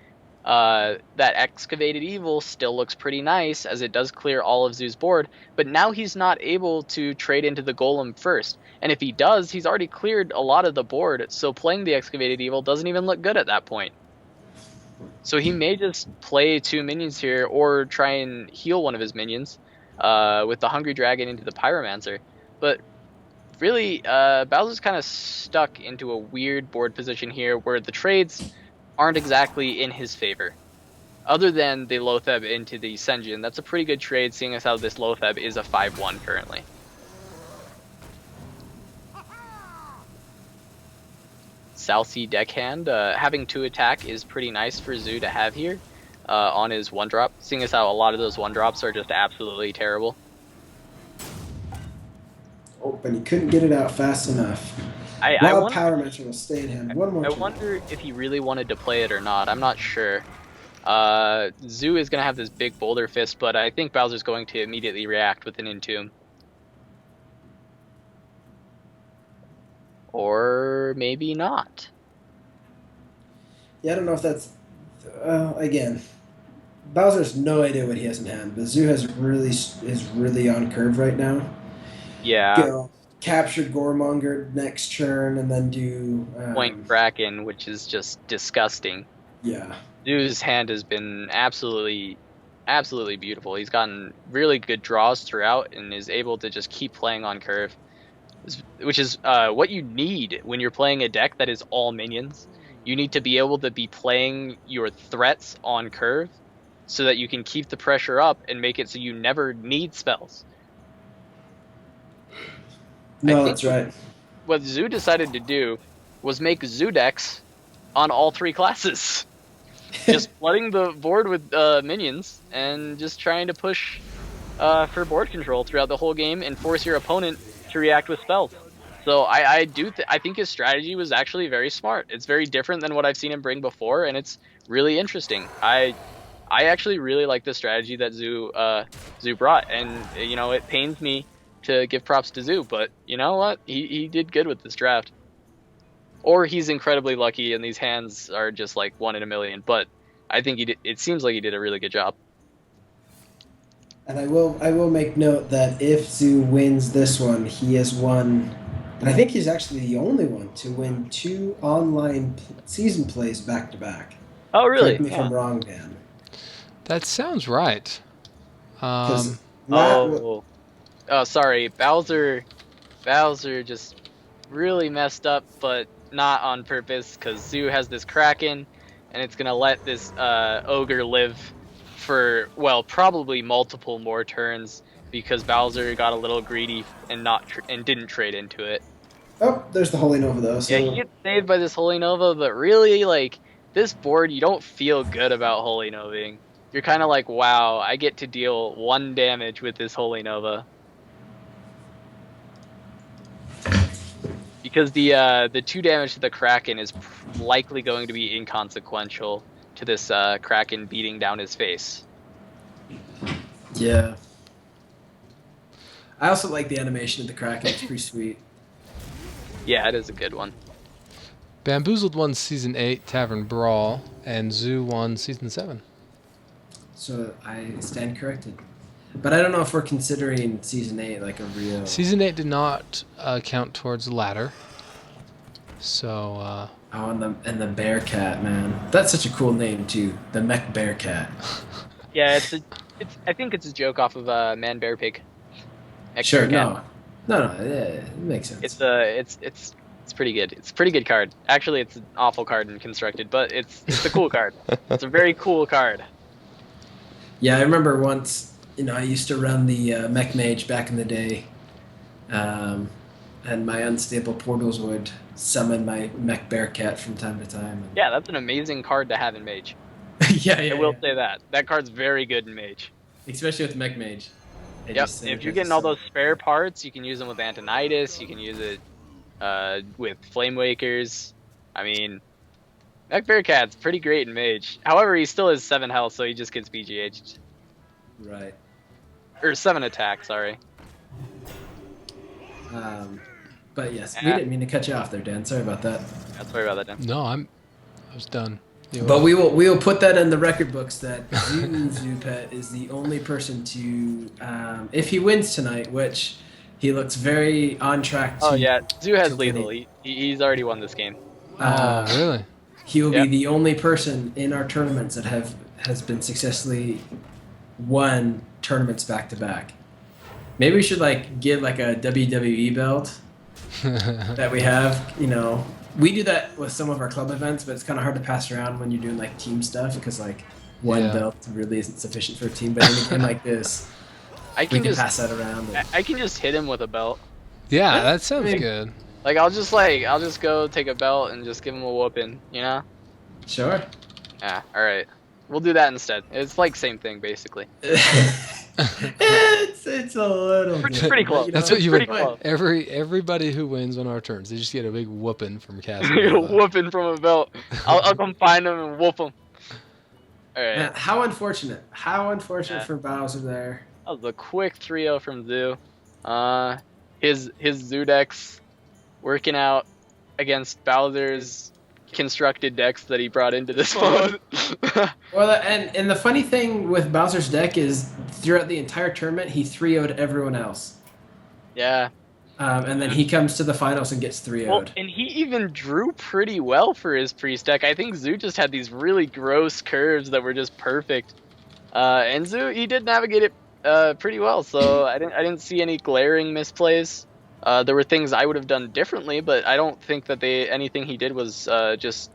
That Excavated Evil still looks pretty nice, as it does clear all of Zoo's board, but now he's not able to trade into the Golem first. And if he does, he's already cleared a lot of the board, so playing the Excavated Evil doesn't even look good at that point. So he may just play 2 minions here, or try and heal one of his minions with the Hungry Dragon into the Pyromancer. But really, Bowser's kind of stuck into a weird board position here where the trades aren't exactly in his favor. Other than the Lotheb into the Senjin, that's a pretty good trade, seeing as how this Lotheb is a 5-1 currently. South Sea Deckhand, having 2 attack is pretty nice for Zoo to have here on his 1-drop, seeing as how a lot of those 1-drops are just absolutely terrible. Oh, but he couldn't get it out fast enough. I Wild wonder Power Mantra will stay in hand. One more I turn. wonder if he really wanted to play it or not. I'm not sure. Zoo is gonna have this big boulder fist, but I think Bowser's going to immediately react with an Entomb. Or maybe not. Yeah, I don't know if that's. Again, Bowser has no idea what he has in hand, but Zoo is really on curve right now. Yeah, Go capture Gormonger next turn, and then do Point Kraken, which is just disgusting. yeah. Zoo's hand has been absolutely beautiful. He's gotten really good draws throughout and is able to just keep playing on curve, which is what you need when you're playing a deck that is all minions. You need to be able to be playing your threats on curve so that you can keep the pressure up and make it so you never need spells. I No, think that's right. what Zoo decided to do was make Zoo decks on all three classes. Just flooding the board with minions and just trying to push for board control throughout the whole game and force your opponent to react with spells. So I think his strategy was actually very smart. It's very different than what I've seen him bring before, and it's really interesting. I actually really like the strategy that Zoo brought, and it pains me to give props to Zoo, but you know what? He did good with this draft. Or he's incredibly lucky, and these hands are just like 1 in a million. But I think it seems like he did a really good job. And I will make note that if Zoo wins this one, he has won, and I think he's actually the only one to win 2 online season plays back to back. Oh, really? Correct me if Yeah. I'm wrong, Dan. That sounds right. Because Oh, sorry. Bowser just really messed up, but not on purpose, because Zoo has this Kraken, and it's gonna let this ogre live for, well, probably multiple more turns, because Bowser got a little greedy and didn't trade into it. oh, there's the Holy Nova though. Yeah, he So gets saved by this Holy Nova, but really, like, this board, you don't feel good about Holy Novaing. You're kind of like, wow, I get to deal 1 damage with this Holy Nova. Because the 2 damage to the Kraken is likely going to be inconsequential to this Kraken beating down his face. yeah, I also like the animation of the Kraken. It's pretty sweet. Yeah, it is a good one. Bamboozled won Season 8 Tavern Brawl, and Zoo won Season 7. So I stand corrected. But I don't know if we're considering season 8 like a real. Season 8 did not count towards the ladder. So, Oh, and the Bearcat, man, that's such a cool name too. The Mech Bearcat. Yeah, I think it's a joke off of Man Bear Pig. Sure, Bearcat. no, it makes sense. It's pretty good. It's a pretty good card. Actually, it's an awful card in Constructed, but it's a cool card. It's a very cool card. Yeah, I remember once. I used to run the Mech Mage back in the day, and my unstable portals would summon my Mech Bearcat from time to time. Yeah, that's an amazing card to have in Mage. yeah, I will say that. That card's very good in Mage. especially with Mech Mage. Yep, if you're getting all those spare parts, you can use them with Antonitis, you can use it with Flame Wakers. I mean, Mech Bearcat's pretty great in Mage. However, he still has 7 health, so he just gets BGH'd. Right. Or 7 attack, sorry. But yes, we didn't mean to cut you off there, Dan. Sorry about that. Sorry about that, Dan. no, I was done. But we will put that in the record books that Zupet is the only person to, if he wins tonight, which he looks very on track to. Oh yeah, Zoo has to lethal. winning. He's already won this game. Oh, really? He will Yep. be the only person in our tournaments that has been successfully won tournaments back to back. Maybe we should get a WWE belt that we have. We do that with some of our club events, but it's kind of hard to pass around when you're doing team stuff because one belt really isn't sufficient for a team. But in a game like this, I we can can just pass that around. I can just hit him with a belt. Yeah, that sounds good. Like I'll just go take a belt and just give him a whooping, you know? Sure. Yeah, all right. We'll do that instead. It's like same thing basically. It's a little Pretty, pretty close. That's what you Pretty would. close. Everybody who wins on our turns, they just get a big whooping from Get a Casanova. whooping from a belt. I'll come find him and whoop him. All right. Man, how unfortunate. How unfortunate Yeah. for Bowser there. That was a quick 3-0 from Zoo. His Zoo decks working out against Bowser's constructed decks that he brought into this mode. Well, and the funny thing with Bowser's deck is throughout the entire tournament, he 3-0'd everyone else. Yeah. And then he comes to the finals and gets 3-0'd. Well, and he even drew pretty well for his priest deck. I think Zoo just had these really gross curves that were just perfect. And Zoo, he did navigate it pretty well, so I didn't see any glaring misplays. There were things I would have done differently, but I don't think that anything he did was just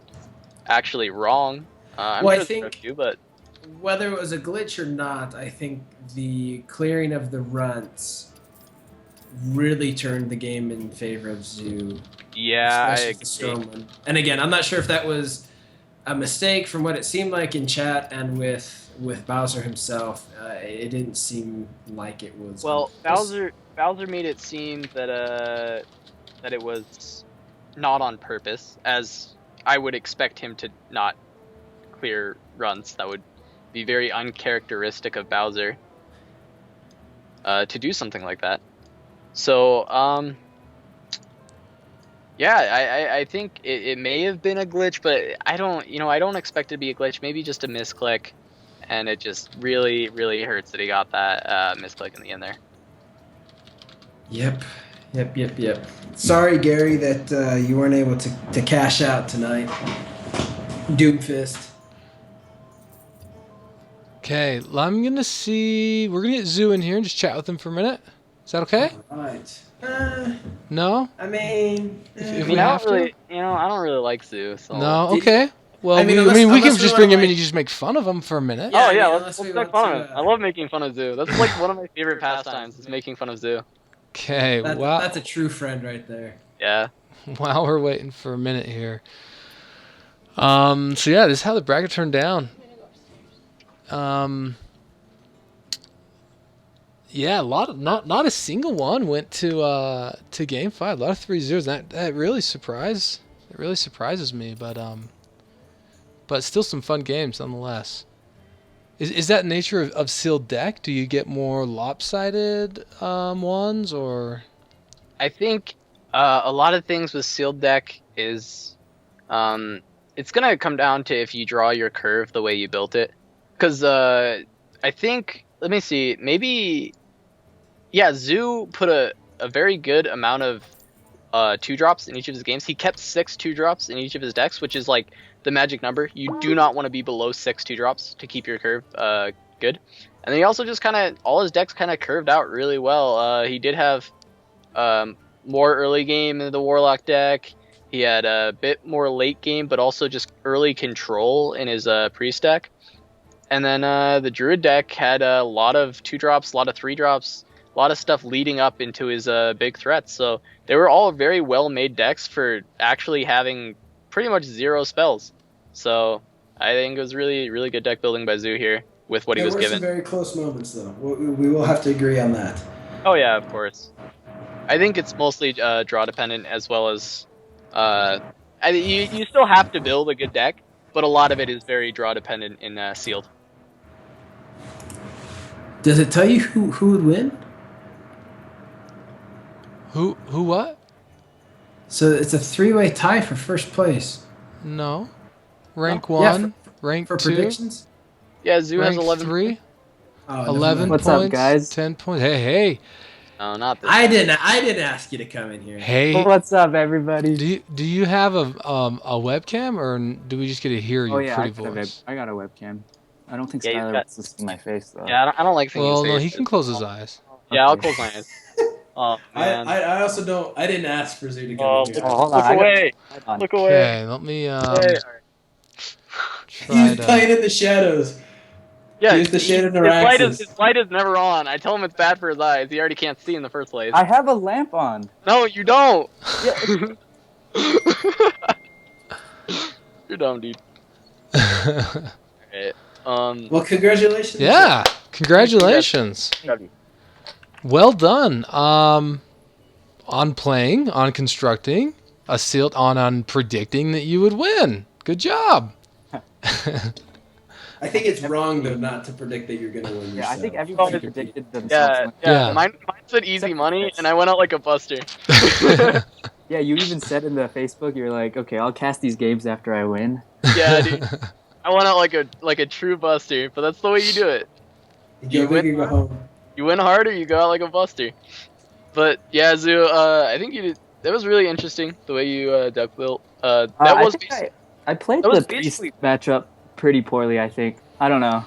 actually wrong. I'm Well, sure I think so too, but whether it was a glitch or not, I think the clearing of the runts really turned the game in favor of Zoo. yeah, I Especially agree. the Storm one. And again, I'm not sure if that was a mistake from what it seemed like in chat and with Bowser himself. It didn't seem like it was. Well, Bowser made it seem that it was not on purpose, as I would expect him to not clear runs. That would be very uncharacteristic of Bowser to do something like that. So, yeah, I think it may have been a glitch, but I don't expect it to be a glitch. Maybe just a misclick, and it just really, really hurts that he got that misclick in the end there. Yep. Sorry, Gary, that you weren't able to cash out tonight. Doomfist. Okay, I'm gonna see. We're gonna get Zoo in here and just chat with him for a minute. Is that okay? All right. No? I mean, If I we have to? I don't really like Zoo. So. No? Okay. Well, I mean, we can unless just we bring him wanna, in and just make fun of him for a minute. Yeah, Oh I yeah, mean, let's unless we make want fun of to, him. I love making fun of Zoo. That's like one of my favorite pastimes is making fun of Zoo. Okay, That's a true friend right there. Yeah. While we're waiting for a minute here. So yeah, this is how the bracket turned down. Yeah, not a single one went to game 5. A lot of 3-0s. That really surprises me, but still some fun games nonetheless. Is that nature of sealed deck? Do you get more lopsided ones, or? I think a lot of things with sealed deck is it's gonna come down to if you draw your curve the way you built it. Because I think, let me see, maybe, yeah, Zoo put a very good amount of 2-drops in each of his games. He kept 6 2-drops in each of his decks, which is like the magic number. You do not want to be below 6 2-drops to keep your curve good. And then he also just all his decks kind of curved out really well. He did have more early game in the Warlock deck. He had a bit more late game, but also just early control in his Priest deck. And then the Druid deck had a lot of 2-drops, a lot of 3-drops, a lot of stuff leading up into his big threats. So they were all very well-made decks for actually having pretty much 0 spells. So I think it was really, really good deck building by Zoo here with what he was given. There were some very close moments, though. We will have to agree on that. Oh yeah, of course. I think it's mostly draw dependent, as well as you still have to build a good deck, but a lot of it is very draw dependent in sealed. Does it tell you who would win? Who what? So it's a 3-way tie for first place. No. Rank Yeah, 1, rank For 2, predictions? Yeah, Zoo has rank 11. 3, Oh, 11 What's points, up, guys? 10 points. Hey. No, not this. I didn't ask you to come in here. Hey. What's up, everybody? Do you have a webcam, or do we just get to hear your Oh yeah, pretty I voice? got a webcam. I don't think Yeah, Skylar got- wants to see my face though. Yeah, I don't like seeing Well, his no, face. he can close his eyes. Yeah, I'll Okay. close my eyes. Oh man. I also don't. I didn't ask for Zoo to come Oh, in here. Oh, hold on. look I got- away! Hold on. Look away! Okay, let me Hey, all right. try He's to. playing in the shadows. Yeah, Use the shade of his light is never on. I tell him it's bad for his eyes. He already can't see in the first place. I have a lamp on. No, you don't. Yeah. You're dumb, dude. Alright. Well, congratulations. Yeah. Congratulations. Well done. On playing, on constructing, on predicting that you would win. Good job. I think it's wrong though not to predict that you're gonna win yourself. Yeah, I think everybody Like, predicted themselves. Yeah. Mine said easy Except for money, Chris. and I went out like a buster. Yeah, you even said in the Facebook, you're like, okay, I'll cast these games after I win. Yeah, dude. I went out like a true buster, but that's the way you do it. Go big or go home. You win hard, or you go out like a buster. But yeah, Zoo, I think you did. That was really interesting the way you deck built. That was I played that was the priest basically- matchup pretty poorly. I think. I don't know.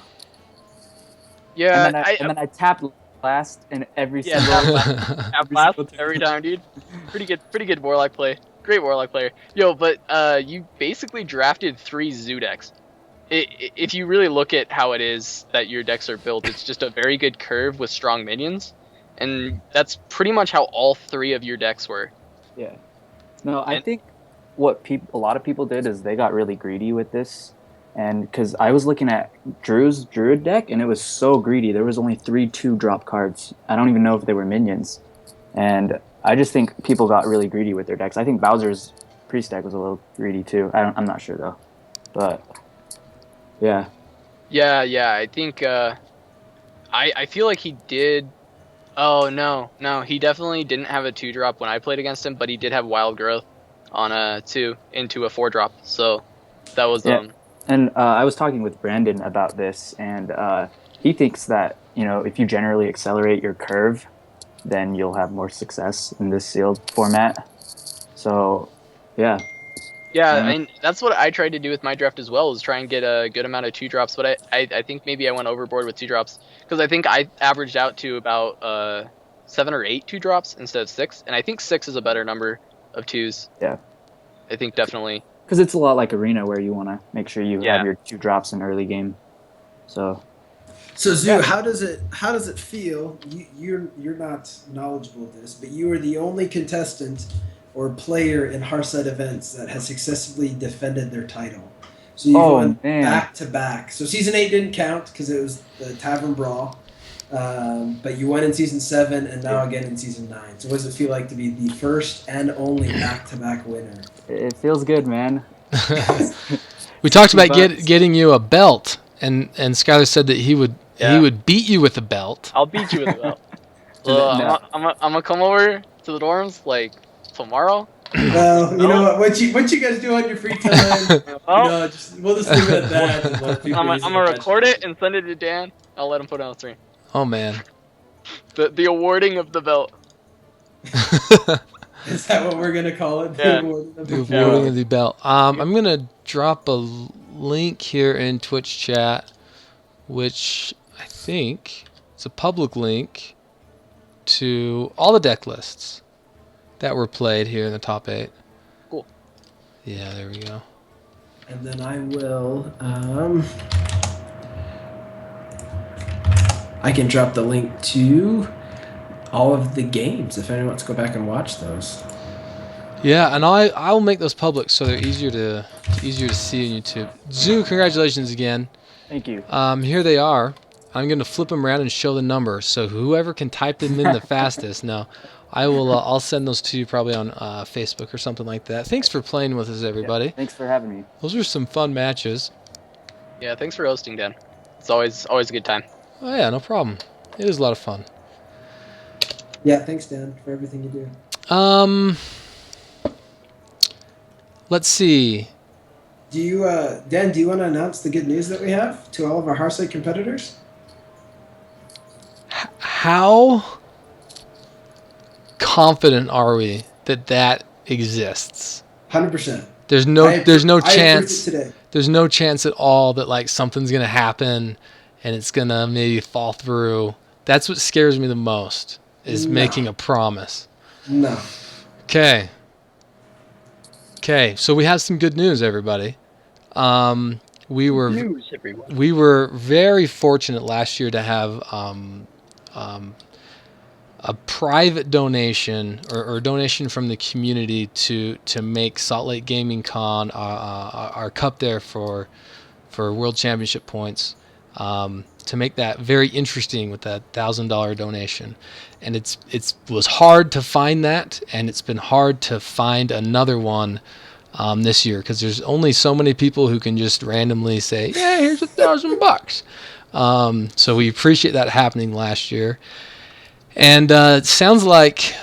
yeah. And then I tapped last in every Yeah, single. tap last every time, dude. Pretty good Warlock play. Great Warlock player. Yo, but you basically drafted 3 Zoo decks. If you really look at how it is that your decks are built, it's just a very good curve with strong minions, and that's pretty much how all 3 of your decks were. Yeah. No, I think what a lot of people did is they got really greedy with this, and because I was looking at Drew's Druid deck, and it was so greedy. There was only 3 2-drop cards. I don't even know if they were minions, and I just think people got really greedy with their decks. I think Bowser's priest deck was a little greedy too. I'm not sure though, but yeah. Yeah. I think I feel like he did. Oh no, he definitely didn't have a 2-drop when I played against him, but he did have Wild Growth on a 2 into a 4-drop. So that was And I was talking with Brandon about this, and he thinks that if you generally accelerate your curve, then you'll have more success in this sealed format. So, yeah. Yeah, I mean, that's what I tried to do with my draft as well, is try and get a good amount of 2-drops, but I think maybe I went overboard with 2-drops, because I think I averaged out to about 7 or 8 2-drops instead of 6, and I think 6 is a better number of 2s. Yeah. I think definitely. Because it's a lot like Arena, where you want to make sure you have your 2 drops in early game. So Zoo, how does it feel? You're not knowledgeable of this, but you are the only contestant or player in Hearthside events that has successfully defended their title. So you've won back to back. So season 8 didn't count because it was the Tavern Brawl, but you won in season 7 and now again in season 9. So what does it feel like to be the first and only back to back winner? it feels good, man. We talked about getting you a belt, and Skylar said that he would beat you with a belt. I'll beat you with a belt. I'm gonna come over to the dorms like tomorrow. Well, you know what you guys do on your free time, we'll just leave it at that. I'm gonna record it and send it to Dan. I'll let him put it on the screen. Oh man. The awarding of the belt. Is that what we're gonna call it? Yeah. The awarding of the belt. I'm gonna drop a link here in Twitch chat, which I think is a public link to all the deck lists that were played here in the top 8. Cool. Yeah, there we go. And then I will. I can drop the link to all of the games if anyone wants to go back and watch those. Yeah, and I'll make those public so they're easier to see on YouTube. Zoo, congratulations again. Thank you. Here they are. I'm gonna flip them around and show the number. So whoever can type them in the fastest. No, I will. I'll send those to you probably on Facebook or something like that. Thanks for playing with us, everybody. Yeah, thanks for having me. Those are some fun matches. Yeah, thanks for hosting, Dan. It's always a good time. Oh yeah, no problem. It is a lot of fun. Yeah, thanks, Dan, for everything you do. Let's see. Do you, Dan? Do you want to announce the good news that we have to all of our Hearthside competitors? How confident are we that exists? 100%. There's no I chance. today. There's no chance at all that like something's gonna happen, and it's gonna maybe fall through. That's what scares me the most. Is making a promise. No. Okay, so we have some good news, everybody. We were very fortunate last year to have a private donation or donation from the community to make Salt Lake Gaming Con our cup there for World Championship points. to make that very interesting with that $1,000 donation. And it was hard to find that, and it's been hard to find another one this year, because there's only so many people who can just randomly say, yeah, here's $1,000. So we appreciate that happening last year. And it sounds like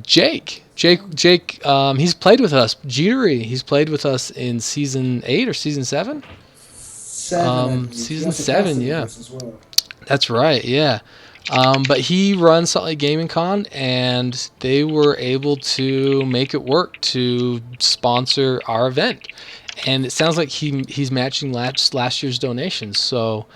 Jake, he's played with us. Jittery, he's played with us in season 8 or season 7. Season 7, yeah. Well. That's right, yeah. But he runs Salt Lake Gaming Con, and they were able to make it work to sponsor our event. And it sounds like he's matching last year's donations. So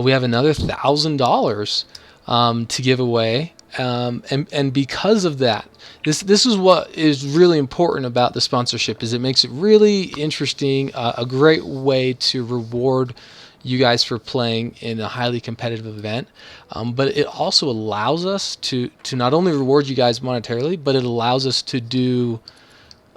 we have another $1,000 to give away. And because of that, this is what is really important about the sponsorship, is it makes it really interesting, a great way to reward you guys for playing in a highly competitive event, but it also allows us to not only reward you guys monetarily, but it allows us to do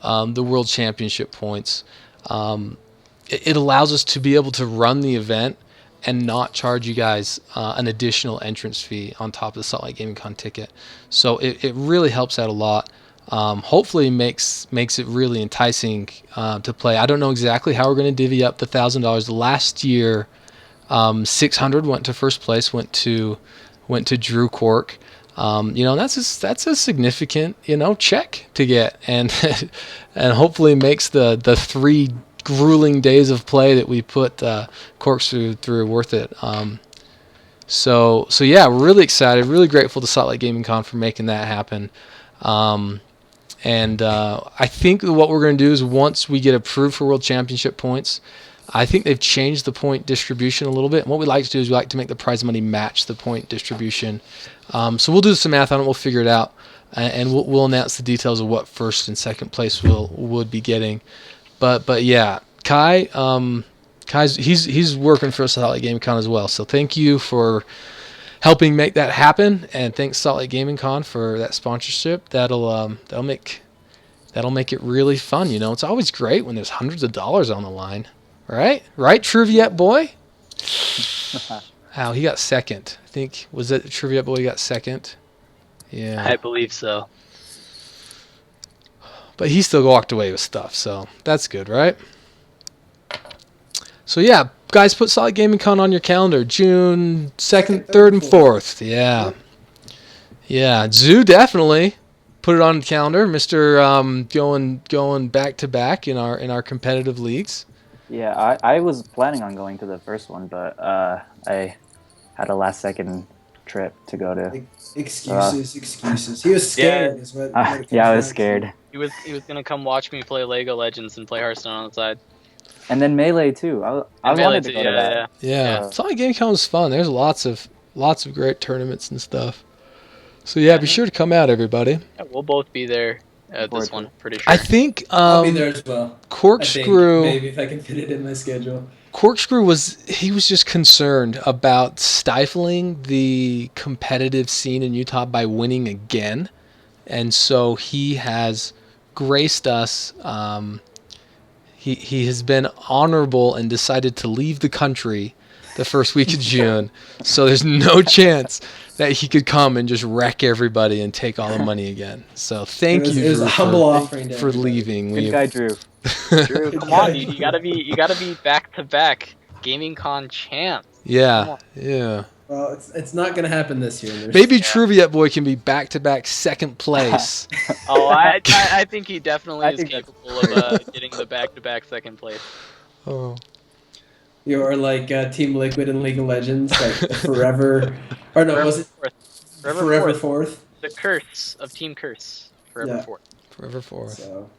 the World Championship points. It allows us to be able to run the event and not charge you guys an additional entrance fee on top of the Salt Lake Gaming Con ticket. So it really helps out a lot. Hopefully makes it really enticing to play. I don't know exactly how we're going to divvy up the $1,000. Last year, 600 went to first place, went to Drew Cork. That's a significant check to get, and and hopefully makes the 3 grueling days of play that we put Corkscrew through worth it. So yeah, we're really excited, really grateful to Salt Lake Gaming Con for making that happen. And I think what we're going to do is, once we get approved for World Championship points, I think they've changed the point distribution a little bit. And what we like to do is we like to make the prize money match the point distribution. So we'll do some math on it. We'll figure it out, and we'll announce the details of what first and second place would be getting. But yeah, Kai's he's working for Salt Lake Gaming Con as well. So thank you for helping make that happen, and thanks Salt Lake Gaming Con for that sponsorship. That'll make it really fun. It's always great when there's hundreds of dollars on the line, right? Right, Triviette boy. Wow, he got second. I think, was it Triviette boy got second? Yeah, I believe so. but he still walked away with stuff, so that's good, right? So yeah, guys, put Salt Lake Gaming Con on your calendar, June 2nd, 3rd, and 4th. Yeah, Zoo definitely put it on the calendar, Mister going back to back in our competitive leagues. Yeah, I was planning on going to the first one, but I had a last second trip to go to. Excuses. He was scared. Yeah. Is what Yeah, I was scared. He was gonna come watch me play Lego Legends and play Hearthstone on the side. And then Melee too. I Melee wanted to too, go to that. Yeah, Salt Lake Gaming Con was fun. There's lots of great tournaments and stuff. So yeah, be sure to come out, everybody. Yeah, we'll both be there at this one, pretty sure. I think I'll be there as well. Corkscrew. Maybe if I can fit it in my schedule. Corkscrew was just concerned about stifling the competitive scene in Utah by winning again, and so he has graced us. He has been honorable and decided to leave the country the first week of June. So there's no chance that he could come and just wreck everybody and take all the money again. So thank you, It was Drew, a humble offering to for everybody. leaving. Good guy, Drew. Drew, come on, dude. You gotta be back to back Gaming Con champ. Yeah. Well, it's not going to happen this year. Maybe Triviette Boy can be back-to-back second place. Oh, I think he definitely is capable of getting the back-to-back second place. Oh. You're like Team Liquid in League of Legends, like forever. Or no, was it Forever Fourth? The curse of Team Curse. Forever Fourth. Forever Fourth. So.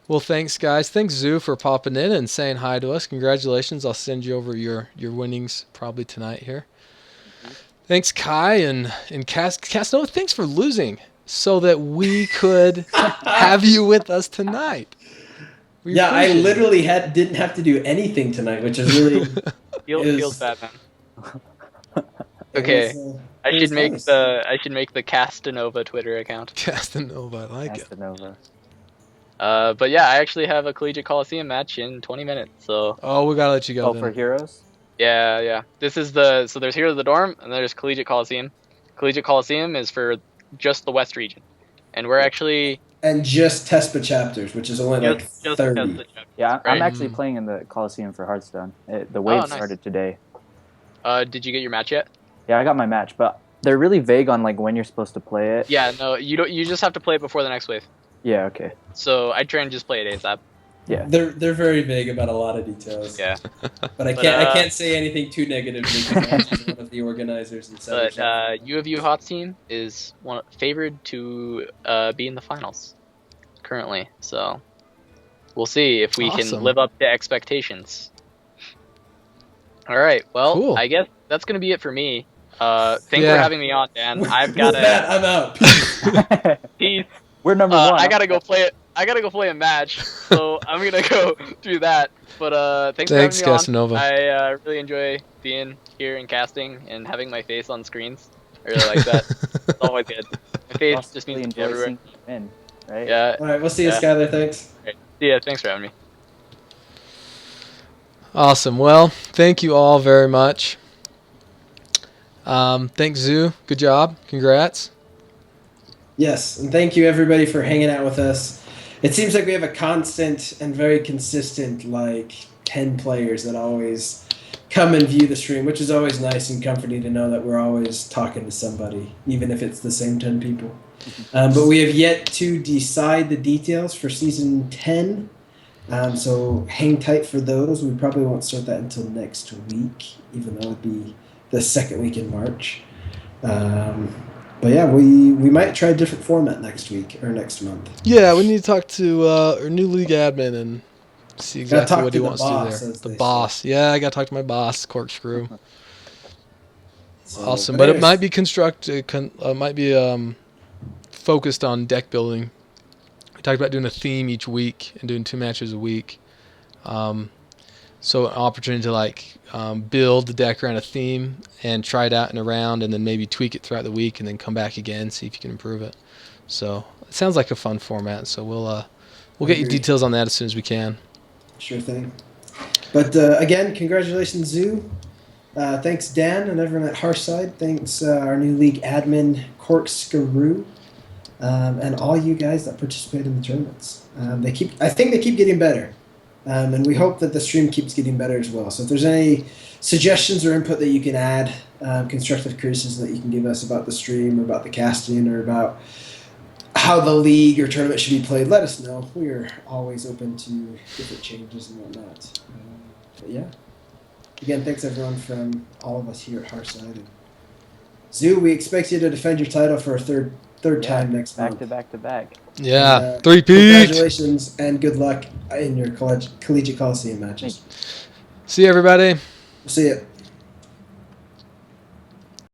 Well, thanks, guys. Thanks, Zoo, for popping in and saying hi to us. Congratulations. I'll send you over your winnings probably tonight here. Thanks, Kai and Casanova. Thanks for losing so that we could have you with us tonight. I literally didn't have to do anything tonight, which is really feels bad, man. Okay, I should make the Castanova Twitter account. Castanova, I like Castanova. But yeah, I actually have a Collegiate Coliseum match in 20 minutes, so... Oh, we gotta let you go then. For Heroes? Yeah. This is so there's Heroes of the Dorm, and there's Collegiate Coliseum. Collegiate Coliseum is for just the West region, and we're actually And just TESPA chapters, which is only like just 30. the chapters, Yeah, I'm right? actually playing in the Coliseum for Hearthstone. The Oh, wave nice. started today. Did you get your match yet? Yeah, I got my match, but they're really vague on like when you're supposed to play it. Yeah, no, you don't. You just have to play it before the next wave. Yeah, okay. So I try and just play it ASAP. Yeah. They're very vague about a lot of details. Yeah. But I can't say anything too negatively because I'm actually one of the organizers and But sellers. U of U Hot's team is favored to be in the finals currently. So we'll see if we can Awesome. live up to expectations. All right. Well, Cool. I guess that's gonna be it for me. Thanks Yeah. for having me on, Dan. I've got With that, I'm out. Peace. We're number one. I gotta go play it. I gotta go play a match, so I'm gonna go do that. But thanks for having me Casanova. on. I really enjoy being here and casting and having my face on screens. I really like that. It's always good. My face Also just really means to be enjoy everywhere. seeing you win, right? Yeah. All right, we'll see you, Yeah. Skylar. Thanks. Yeah. Thanks for having me. Awesome. Well, thank you all very much. Thanks, Zoo. Good job. Congrats. Yes, and thank you everybody for hanging out with us. It seems like we have a constant and very consistent, like 10 players that always come and view the stream, which is always nice and comforting to know that we're always talking to somebody, even if it's the same 10 people. But we have yet to decide the details for season 10. So hang tight for those. We probably won't start that until next week, even though it'd be the second week in March. But yeah, we might try a different format next week or next month. Yeah, we need to talk to our new league admin and see Gotta exactly talk what to he the wants boss, to do as there. they The boss. Yeah, I got to talk to my boss, Corkscrew. So, Awesome. But it anyways, might be might be focused on deck building. We talked about doing a theme each week and doing 2 matches a week. So an opportunity to build the deck around a theme and try it out in a round and then maybe tweak it throughout the week and then come back again, see if you can improve it. So it sounds like a fun format. So we'll get you Agreed. details on that as soon as we can. Sure thing. But again, congratulations, Zoo. Thanks, Dan, and everyone at Hearthside. Thanks, our new league admin, Corkscrew, and all you guys that participate in the tournaments. I think they keep getting better, and we hope that the stream keeps getting better as well. So if there's any suggestions or input that you can add, constructive criticism that you can give us about the stream or about the casting or about how the league or tournament should be played, let us know. We are always open to different changes and whatnot. But yeah. Again, thanks everyone from all of us here at Hearthside. And Zoo, we expect you to defend your title for a third time next month. Back to back. Yeah, And, 3-peat. Congratulations and good luck in your collegiate Coliseum matches. See you, everybody. See ya.